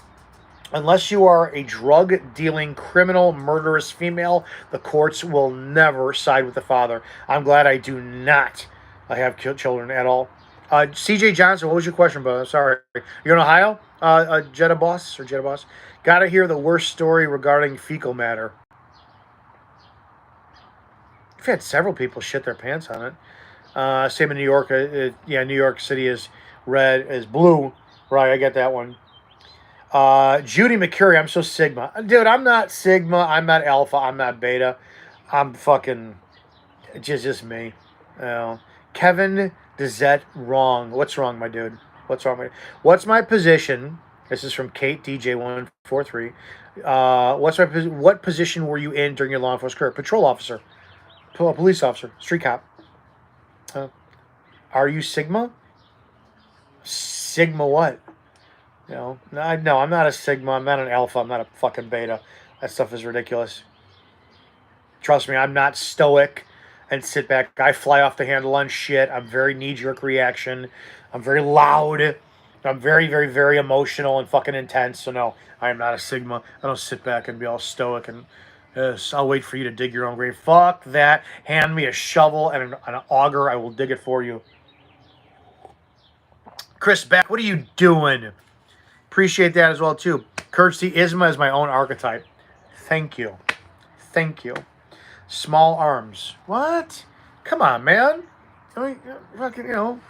Unless you are a drug-dealing, criminal, murderous female, the courts will never side with the father. I'm glad I do not have children at all. CJ Johnson, what was your question, bro? Sorry. You're in Ohio? Jetta Boss? Gotta hear the worst story regarding fecal matter. I've had several people shit their pants on it. Same in New York. New York City is red, is blue. Right, I get that one. Judy McCurry, I'm so Sigma. Dude, I'm not Sigma. I'm not Alpha. I'm not Beta. I'm fucking just me. Kevin Dezette, wrong. What's wrong, my dude? What's wrong? What's my position? This is from Kate DJ143. What position were you in during your law enforcement career? Patrol officer, police officer, street cop. Are you Sigma? Sigma what? No, I'm not a Sigma. I'm not an Alpha. I'm not a fucking Beta. That stuff is ridiculous. Trust me, I'm not stoic and sit back. I fly off the handle on shit. I'm very knee-jerk reaction. I'm very loud. I'm very, very, very emotional and fucking intense. So no, I am not a Sigma. I don't sit back and be all stoic and yes, I'll wait for you to dig your own grave. Fuck that. Hand me a shovel and an auger. I will dig it for you. Chris Beck, what are you doing? Appreciate that as well, too. Courtesy Isma is my own archetype. Thank you. Thank you. Small arms. What? Come on, man. I mean, fucking,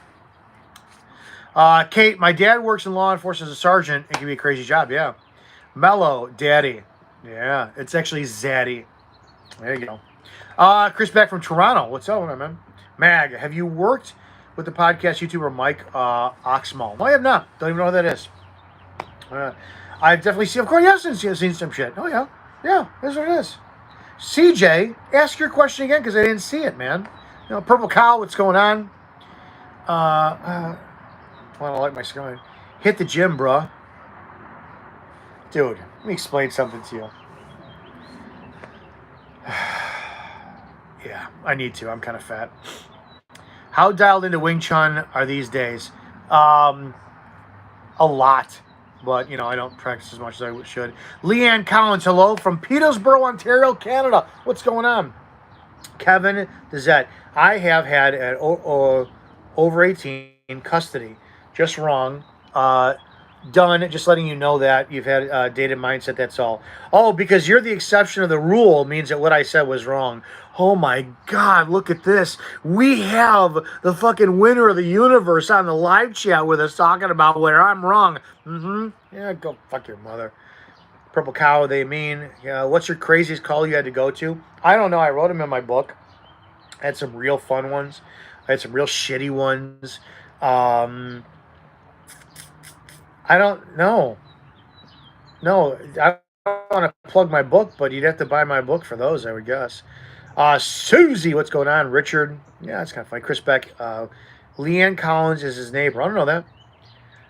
Kate, my dad works in law enforcement as a sergeant. It can be a crazy job, yeah. Mellow, daddy. Yeah, it's actually Zaddy. There you go. Chris Beck from Toronto. What's up, man? Mag, have you worked with the podcast YouTuber Mike Oxmal? No, I have not. Don't even know who that is. I've definitely seen, of course, yes, seen some shit. Oh, yeah. Yeah, that's what it is. CJ, ask your question again because I didn't see it, man. You know, Purple Cow, what's going on? I want to light my screen. Hit the gym, bruh. Dude, let me explain something to you. Yeah, I need to. I'm kind of fat. How dialed into Wing Chun are these days? A lot. But, you know, I don't practice as much as I should. Leanne Collins, hello, from Peterborough, Ontario, Canada. What's going on? Kevin Dezette, I have had at over 18 custody. Just wrong. Done. Just letting you know that you've had dated mindset. That's all. Oh, because you're the exception of the rule means that what I said was wrong. Oh my God, look at this. We have the fucking winner of the universe on the live chat with us talking about where I'm wrong. Yeah, go fuck your mother. Purple Cow, they mean. What's your craziest call you had to go to? I don't know. I wrote them in my book. I had some real fun ones. I had some real shitty ones. I don't know. No, I don't want to plug my book, but you'd have to buy my book for those, I would guess. Susie, what's going on? Richard, yeah, it's kind of funny. Chris Beck, Leanne Collins is his neighbor. I don't know that.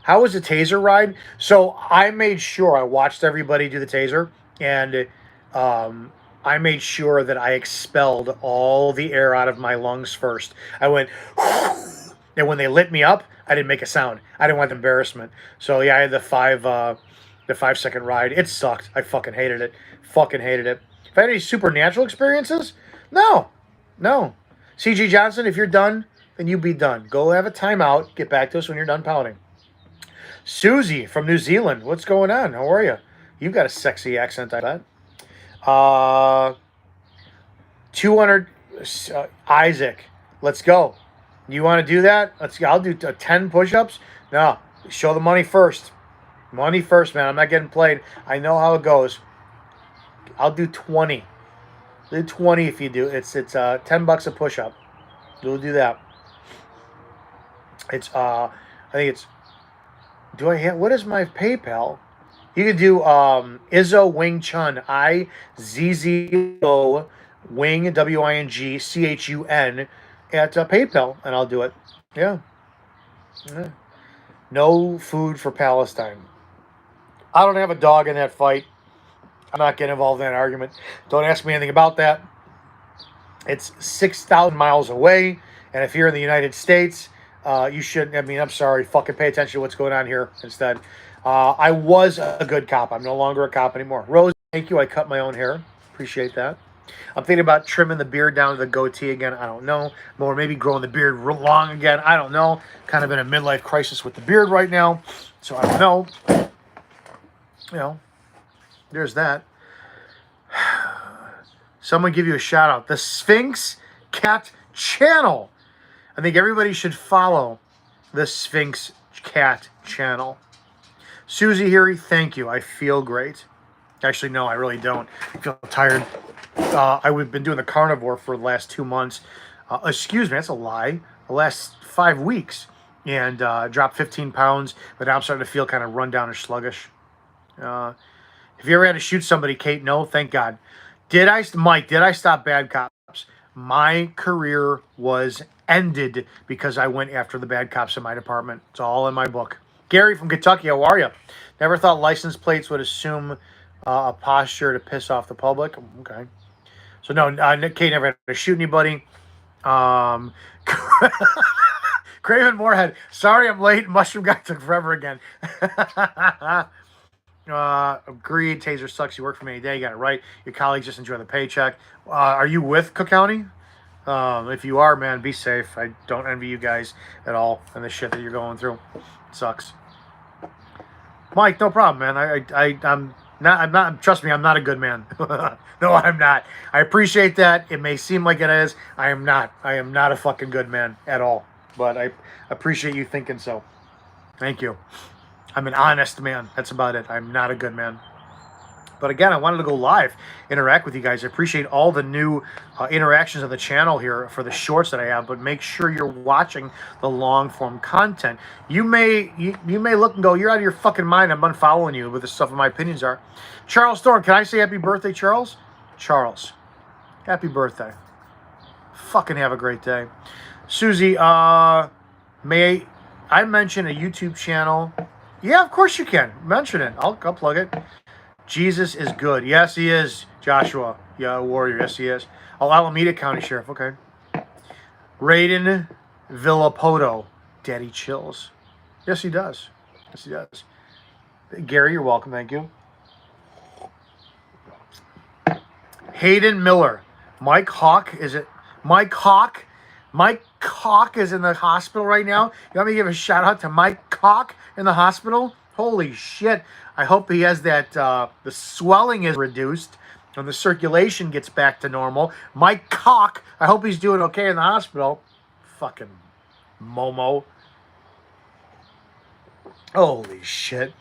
How was the taser ride? So I made sure I watched everybody do the taser, and I made sure that I expelled all the air out of my lungs first. I went, and when they lit me up, I didn't make a sound. I didn't want the embarrassment. So yeah, I had the 5 second ride. It sucked. I fucking hated it. Fucking hated it. If I had any supernatural experiences, no. CG Johnson, if you're done, then you be done. Go have a timeout. Get back to us when you're done pouting. Susie from New Zealand, what's going on? How are you? You've got a sexy accent, I bet. 200, Isaac, let's go. You want to do that? Let's go. I'll do 10 push-ups. No, show the money first. Money first, man. I'm not getting played. I know how it goes. I'll do 20. Do 20 if you do. It's $10 a push-up. We'll do that. It's I think it's. Do I have? What is my PayPal? You could do Izzo Wing Chun. IZZO Wing WINGCHUN at PayPal, and I'll do it. Yeah. No food for Palestine. I don't have a dog in that fight. I'm not getting involved in that argument. Don't ask me anything about that. It's 6,000 miles away, and if you're in the United States, you shouldn't. I mean, I'm sorry. Fucking pay attention to what's going on here instead. I was a good cop. I'm no longer a cop anymore. Rose, thank you. I cut my own hair. Appreciate that. I'm thinking about trimming the beard down to the goatee again. I don't know. Or maybe growing the beard long again. I don't know. Kind of in a midlife crisis with the beard right now. So I don't know. You know, there's that. Someone give you a shout out. The Sphinx Cat Channel. I think everybody should follow the Sphinx Cat Channel. Susie Heary, thank you. I feel great. Actually, no, I really don't. I feel tired. I've been doing the carnivore for the last 2 months. Excuse me, that's a lie. The last 5 weeks. And dropped 15 pounds. But now I'm starting to feel kind of run down and sluggish. Have you ever had to shoot somebody, Kate? No, thank God. Mike, did I stop bad cops? My career was ended because I went after the bad cops in my department. It's all in my book. Gary from Kentucky, how are you? Never thought license plates would assume a posture to piss off the public. Okay. So no, Kate never had to shoot anybody. Craven Moorhead, sorry I'm late. Mushroom guy took forever again. Agreed. Taser sucks. You work for me any day. You got it right. Your colleagues just enjoy the paycheck. Are you with Cook County? If you are, man, be safe. I don't envy you guys at all and the shit that you're going through. It sucks. Mike, no problem, man. I'm not. Trust me, I'm not a good man. No, I'm not. I appreciate that. It may seem like it is. I am not. I am not a fucking good man at all. But I appreciate you thinking so. Thank you. I'm an honest man. That's about it. I'm not a good man. But again, I wanted to go live, interact with you guys. I appreciate all the new interactions on the channel here for the shorts that I have, but make sure you're watching the long-form content. You may look and go, you're out of your fucking mind. I'm unfollowing you with the stuff my opinions are. Charles Thorne, can I say happy birthday, Charles? Charles, Happy birthday. Fucking have a great day. Susie, may I mention a YouTube channel? Yeah, of course you can. Mention it. I'll plug it. Jesus is good. Yes, he is, Joshua. Yeah, warrior. Yes, he is. Oh, Alameda County Sheriff. Okay. Raiden Villapoto. Daddy chills. Yes, he does. Yes, he does. Gary, you're welcome. Thank you. Hayden Miller. Mike Hawk. Is it Mike Hawk? Mike Hawk is in the hospital right now. You want me to give a shout out to Mike Hawk in the hospital? Holy shit. I hope he has that, the swelling is reduced and the circulation gets back to normal. Mike Hawk, I hope he's doing okay in the hospital. Fucking Momo. Holy shit.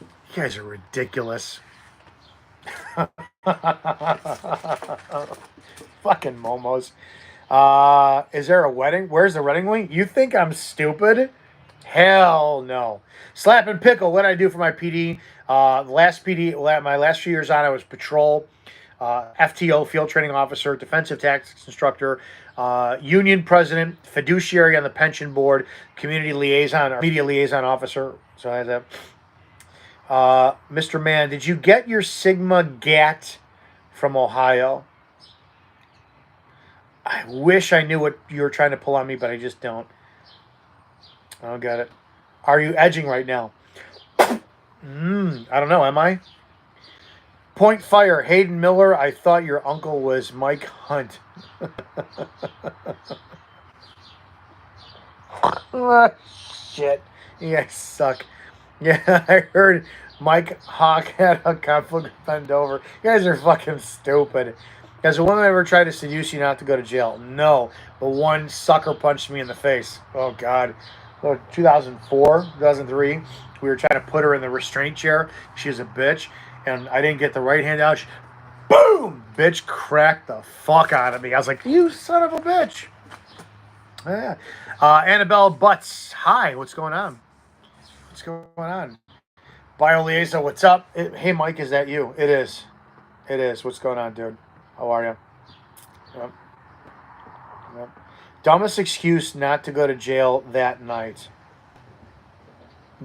You guys are ridiculous. Fucking Momos. Is there a wedding? Where's the wedding link? You think I'm stupid? Hell no. Slap and Pickle, what did I do for my PD? My last few years on, I was patrol, FTO, field training officer, defensive tactics instructor, union president, fiduciary on the pension board, community liaison, or media liaison officer. So I had that. Mr. Man, did you get your Sigma GAT from Ohio? I wish I knew what you were trying to pull on me, but I just don't. I don't get it. Are you edging right now? I don't know. Am I? Point fire. Hayden Miller. I thought your uncle was Mike Hunt. Oh, shit. You guys suck. Yeah, I heard Mike Hawk had a conflict bend over. You guys are fucking stupid. Has a woman ever tried to seduce you not to go to jail? No. But one sucker punched me in the face. Oh, God. 2004, 2003. We were trying to put her in the restraint chair. She was a bitch. And I didn't get the right hand out. Boom! Bitch cracked the fuck out of me. I was like, you son of a bitch. Yeah. Annabelle Butts. Hi, what's going on? What's going on? Bio Liaison, what's up? Hey, Mike, is that you? It is. It is. What's going on, dude? How are you? Yep. Yep. Dumbest excuse not to go to jail that night.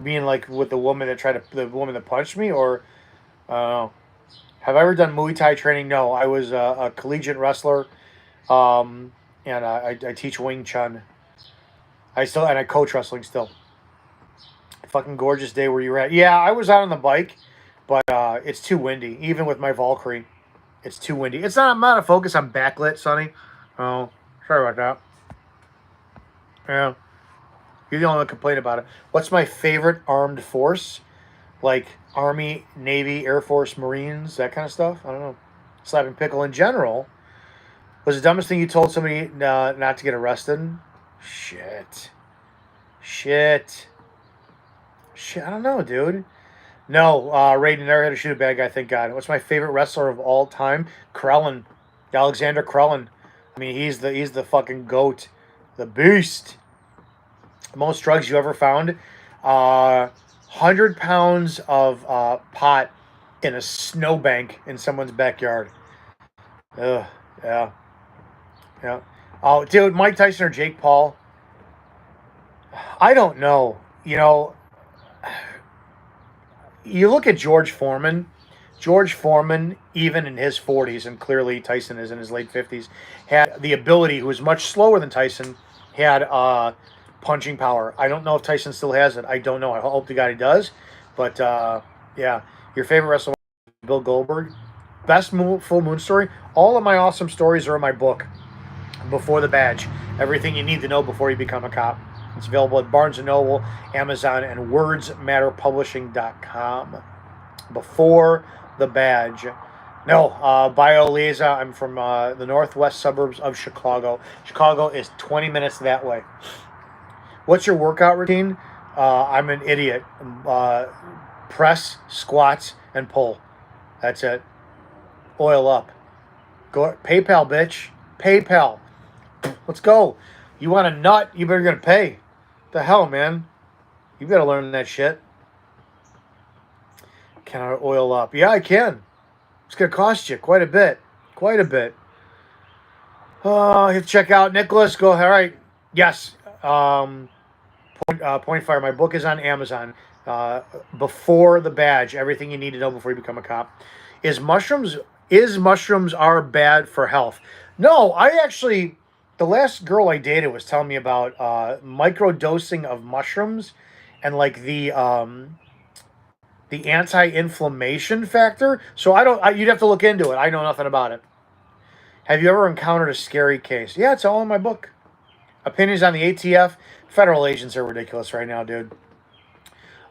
Being like with the woman that punched me, or have I ever done Muay Thai training? No, I was a collegiate wrestler, and I teach Wing Chun. I coach wrestling still. Fucking gorgeous day where you were at. Yeah, I was out on the bike, but it's too windy. Even with my Valkyrie, it's too windy. I'm not a focus. I'm backlit, Sonny. Oh, sorry about that. Yeah. You're the only one to complain about it. What's my favorite armed force? Like Army, Navy, Air Force, Marines, that kind of stuff? I don't know. Slap and Pickle in general. Was the dumbest thing you told somebody not to get arrested? Shit. I don't know, dude. No, Raiden never had to shoot a bad guy, thank God. What's my favorite wrestler of all time? Krellin. Alexander Krellin. I mean, he's the fucking GOAT. The beast. Most drugs you ever found? 100 pounds of pot in a snowbank in someone's backyard. Ugh, yeah. Yeah. Oh, dude, Mike Tyson or Jake Paul? I don't know. You know, you look at George Foreman. George Foreman, even in his 40s, and clearly Tyson is in his late 50s, had the ability, who was much slower than Tyson, had punching power. I don't know if Tyson still has it. I don't know. I hope to God he does. But, yeah. Your favorite wrestler, Bill Goldberg. Best full moon story. All of my awesome stories are in my book, Before the Badge. Everything you need to know before you become a cop. It's available at Barnes & Noble, Amazon, and wordsmatterpublishing.com. Before the Badge. No, Bio Liaison. I'm from the northwest suburbs of Chicago. Chicago is 20 minutes that way. What's your workout routine? I'm an idiot. Press, squats, and pull. That's it. Oil up. Go PayPal, bitch. PayPal. Let's go. You want a nut? You better gonna pay. The hell, man? You gotta learn that shit. Can I oil up? Yeah, I can. It's gonna cost you quite a bit. Quite a bit. Oh, you have to check out Nicholas. Go. All right. Yes. Point fire. My book is on Amazon. Uh, Before the Badge, everything you need to know before you become a cop. Is mushrooms is mushrooms are bad for health? No, I actually. The last girl I dated was telling me about micro dosing of mushrooms, and like the anti-inflammation factor. So I don't. You'd have to look into it. I know nothing about it. Have you ever encountered a scary case? Yeah, it's all in my book. Opinions on the ATF. Federal agents are ridiculous right now, dude.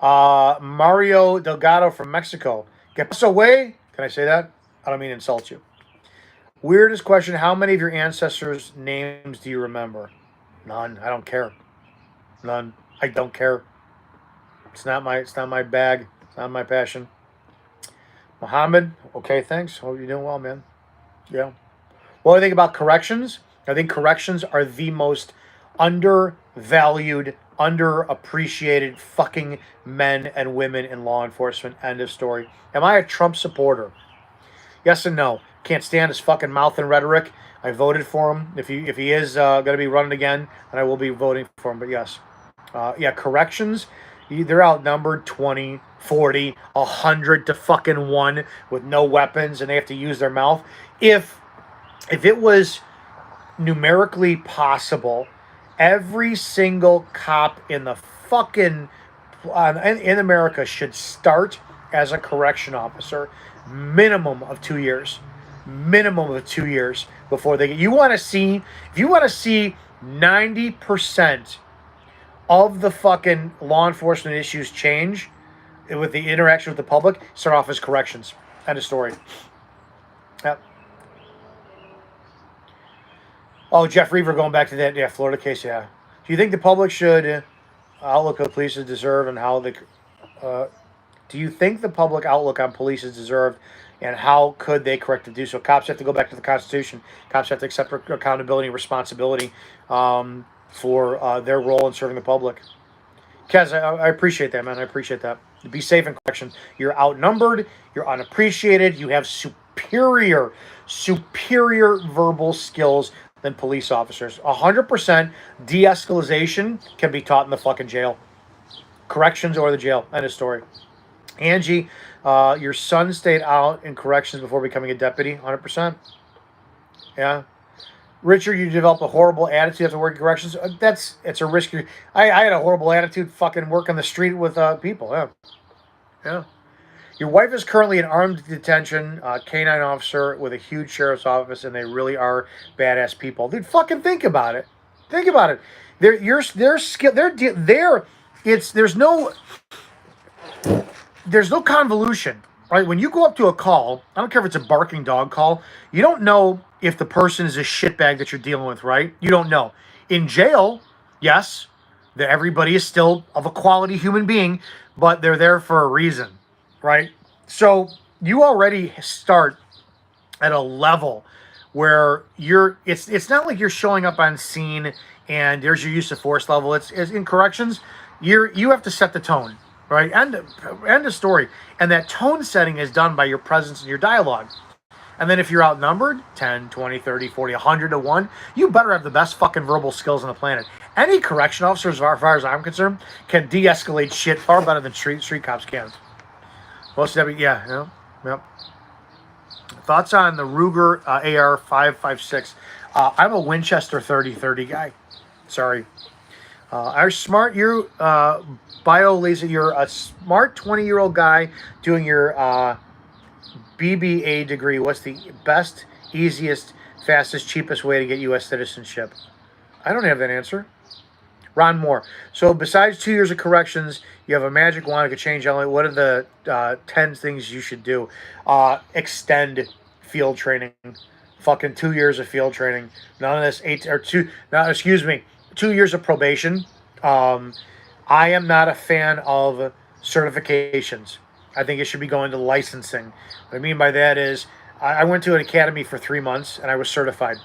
Mario Delgado from Mexico. Get us away. Can I say that? I don't mean to insult you. Weirdest question. How many of your ancestors' names do you remember? None. I don't care. None. I don't care. It's not my bag. It's not my passion. Mohammed. Okay, thanks. Hope you're doing well, man. Yeah. What do I think about corrections? I think corrections are the most undervalued, underappreciated fucking men and women in law enforcement. End of story. Am I a Trump supporter? Yes and no. Can't stand his fucking mouth and rhetoric. I voted for him. If he is going to be running again, then I will be voting for him. But yes. Yeah, corrections. They're outnumbered 20, 40, 100 to fucking 1 with no weapons, and they have to use their mouth. If it was numerically possible, every single cop in the fucking in America should start as a correction officer, minimum of 2 years, before they get. You want to see if you want to see 90% of the fucking law enforcement issues change with the interaction with the public, start off as corrections. End of story. Yep. Oh, Jeff Reaver, going back to that Florida case, yeah. Do you think the public should outlook of police is deserved and how the do you think the public outlook on police is deserved and how could they correct to do so? Cops have to go back to the Constitution. Cops have to accept accountability and responsibility for their role in serving the public. Kez, I appreciate that, man. I appreciate that. Be safe in correction. You're outnumbered. You're unappreciated. You have superior verbal skills than police officers. 100% de-escalation can be taught in the fucking jail. Corrections or the jail. End of story. Angie, your son stayed out in corrections before becoming a deputy. 100%. Yeah. Richard, you develop a horrible attitude after working corrections. It's a risk. I had a horrible attitude fucking working the street with people. Yeah. Yeah. Your wife is currently in armed detention, canine officer with a huge sheriff's office, and they really are badass people. Dude, fucking think about it. Think about it. Their skill. There's no convolution, right? When you go up to a call, I don't care if it's a barking dog call, you don't know if the person is a shitbag that you're dealing with, right? You don't know. In jail, yes, everybody is still of a quality human being, but they're there for a reason, right? So you already start at a level where it's not like you're showing up on scene and there's your use of force level. It's in corrections, you have to set the tone. Right? End of story. And that tone setting is done by your presence and your dialogue. And then if you're outnumbered, 10, 20, 30, 40, 100 to 1, you better have the best fucking verbal skills on the planet. Any correction officer, as far as I'm concerned, can de-escalate shit far better than street cops can. Most of yeah. Thoughts on the Ruger AR-556? I'm a Winchester 30-30 guy. Sorry. You're a smart 20-year-old guy doing your BBA degree. What's the best, easiest, fastest, cheapest way to get U.S. citizenship? I don't have that answer. Ron Moore. So besides 2 years of corrections, you have a magic wand that could change LA. What are the 10 things you should do? Extend field training. Fucking 2 years of field training. None of this 2 years of probation. I am not a fan of certifications. I think it should be going to licensing. What I mean by that is I went to an academy for 3 months and I was certified.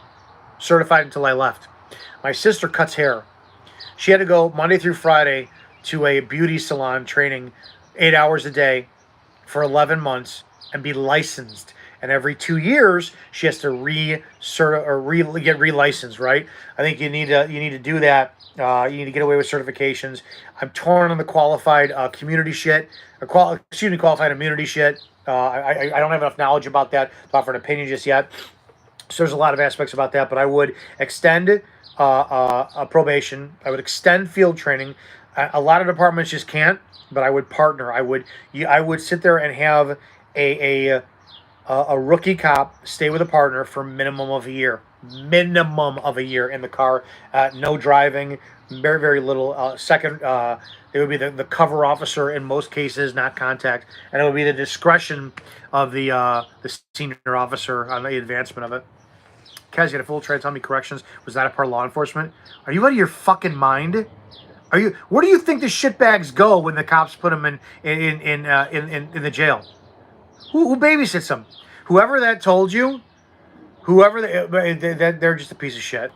Certified until I left. My sister cuts hair. She had to go Monday through Friday to a beauty salon training 8 hours a day for 11 months and be licensed. and every 2 years she has to get relicensed. Right? I think you need to do that. You need to get away with certifications. I'm torn on the qualified community shit, or qualified immunity shit. I don't have enough knowledge about that to offer an opinion just yet. So there's a lot of aspects about that, but I would extend probation. I would extend field training. A lot of departments just can't, but I would partner. I would sit there and have a rookie cop stay with a partner for minimum of a year. Minimum of a year in the car. No driving. Very, very little. Second, it would be the cover officer in most cases, not contact. And it would be the discretion of the senior officer on the advancement of it. Kaz, you had a full Trans-Army corrections. Was that a part of law enforcement? Are you out of your fucking mind? Are you? Where do you think the shitbags go when the cops put them in the jail? Who babysits them? Whoever that told you, they're just a piece of shit.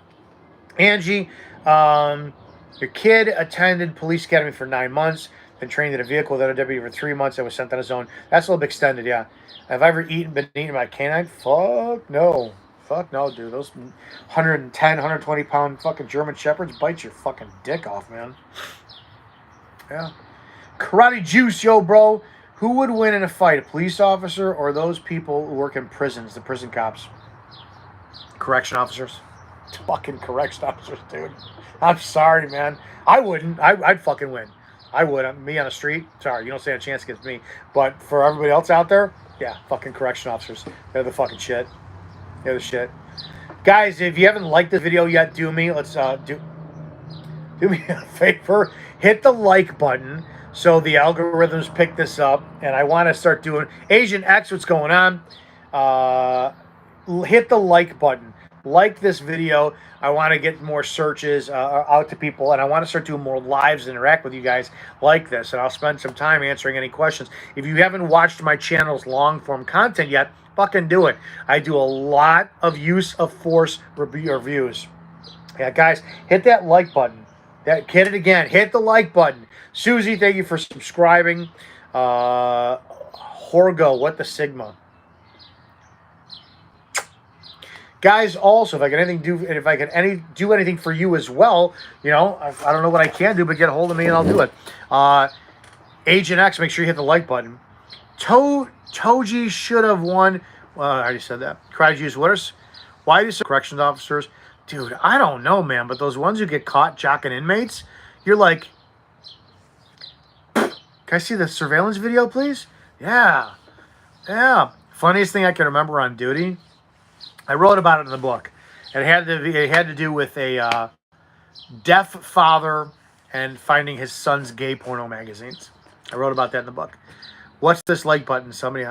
Angie, your kid attended police academy for 9 months, then trained in a vehicle, then a deputy for 3 months, and was sent on his own. That's a little bit extended, yeah. Have I ever been eaten by a canine? Fuck no. Fuck no, dude. Those 110, 120 pound fucking German Shepherds bite your fucking dick off, man. Yeah. Karate Juice, yo, bro. Who would win in a fight, a police officer or those people who work in prisons, the prison cops? Correction officers. Fucking correction officers, dude. I'm sorry, man. I wouldn't. I'd fucking win. I would. Me on the street. Sorry, you don't stand a chance against me. But for everybody else out there, yeah, fucking correction officers. They're the fucking shit. They're the shit. Guys, if you haven't liked this video yet, do me a favor. Hit the like button so the algorithms pick this up. And I want to start doing Asian X. What's going on? Hit the like button. Like this video. I want to get more searches out to people, and I want to start doing more lives and interact with you guys like this. And I'll spend some time answering any questions. If you haven't watched my channel's long form content yet, fucking do it. I do a lot of use of force reviews. Yeah, guys, hit that like button. Hit it again. Hit the like button. Susie, thank you for subscribing. Horgo, what the Sigma? Guys, also, if I can do anything for you as well, you know, I don't know what I can do, but get a hold of me and I'll do it. Agent X, make sure you hit the like button. Toji should have won. Well, I already said that. Karate Juice winners. Why do some corrections officers? Dude, I don't know, man, but those ones who get caught jocking inmates, you're like, can I see the surveillance video, please? Yeah. Yeah. Funniest thing I can remember on duty, I wrote about it in the book. It had to do with a deaf father and finding his son's gay porno magazines. I wrote about that in the book. What's this like button? Somebody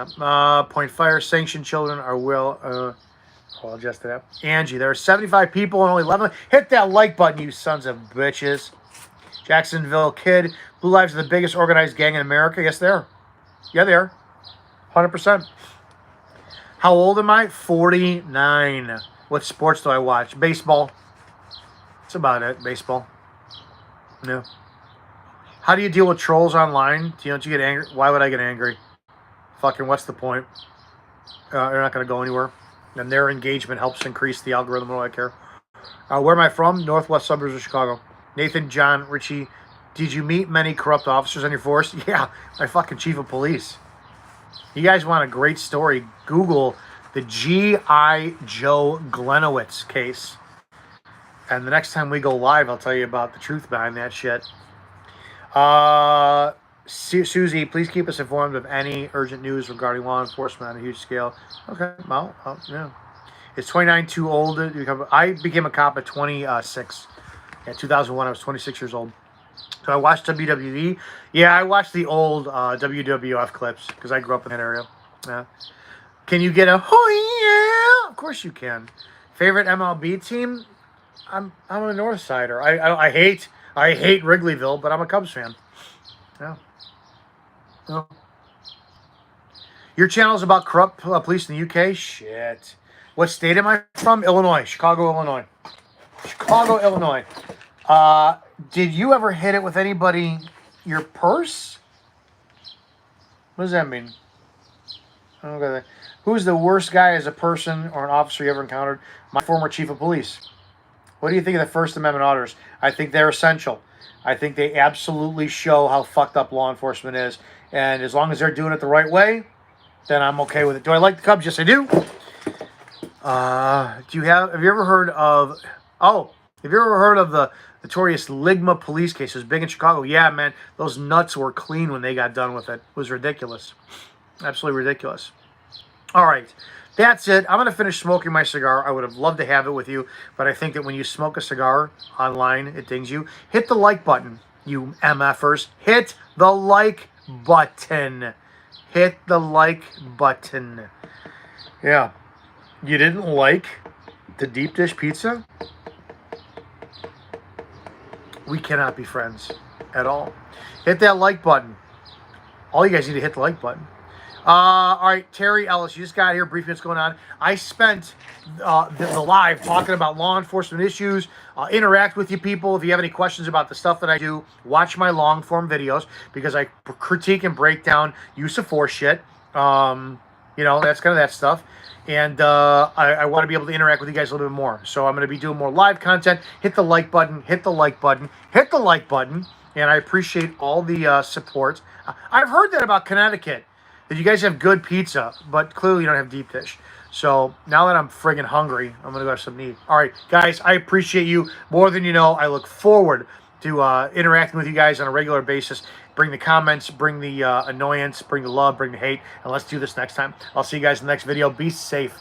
point fire. Sanctioned children are I'll adjust that. Angie, there are 75 people and only 11. Hit that like button, you sons of bitches. Jacksonville Kid. Blue Lives are the biggest organized gang in America. Yes, they are. Yeah, they are. 100%. How old am I? 49. What sports do I watch? Baseball. That's about it. Baseball. Yeah. How do you deal with trolls online? Don't you get angry? Why would I get angry? Fucking what's the point? They're not going to go anywhere. And their engagement helps increase the algorithm. What do I care? Where am I from? Northwest suburbs of Chicago. Nathan, John, Richie. Did you meet many corrupt officers on your force? Yeah. My fucking chief of police. You guys want a great story? Google the G.I. Joe Glenowitz case. And the next time we go live, I'll tell you about the truth behind that shit. Susie, please keep us informed of any urgent news regarding law enforcement on a huge scale. Okay, well, yeah. Is 29 too old to become? I became a cop at 26. Yeah, 2001, I was 26 years old. So I watched WWE. Yeah, I watched the old WWF clips because I grew up in that area. Yeah. Can you get a oh yeah? Of course you can. Favorite MLB team? I'm a North Sider. I hate Wrigleyville, but I'm a Cubs fan. Yeah. Oh. Your channel's about corrupt police in the UK? Shit. What state am I from? Illinois. Chicago, Illinois. Chicago, Illinois. Did you ever hit it with anybody? Your purse? What does that mean? Okay. Who's the worst guy as a person or an officer you ever encountered? My former chief of police. What do you think of the First Amendment orders? I think they're essential. I think they absolutely show how fucked up law enforcement is. And as long as they're doing it the right way, then I'm okay with it. Do I like the Cubs? Yes, I do. Have you ever heard of, the notorious Ligma police case? It was big in Chicago. Yeah, man, those nuts were clean when they got done with it. It was ridiculous. Absolutely ridiculous. All right. That's it. I'm going to finish smoking my cigar. I would have loved to have it with you, but I think that when you smoke a cigar online, it dings you. Hit the like button, you MFers. Hit the like button. Hit the like button. Yeah. You didn't like the deep dish pizza? We cannot be friends at all. Hit that like button. All you guys need to hit the like button. All right, Terry Ellis, you just got here. Briefing what's going on. I spent the live talking about law enforcement issues. Interact with you people. If you have any questions about the stuff that I do, watch my long form videos because I critique and break down use of force shit. That's kind of that stuff. And I want to be able to interact with you guys a little bit more. So I'm going to be doing more live content. Hit the like button. Hit the like button. Hit the like button. And I appreciate all the support. I've heard that about Connecticut. That you guys have good pizza, but clearly you don't have deep dish. So now that I'm friggin' hungry, I'm going to go have something to eat. All right, guys, I appreciate you more than you know. I look forward to interacting with you guys on a regular basis. Bring the comments, bring the annoyance, bring the love, bring the hate, and let's do this next time. I'll see you guys in the next video. Be safe.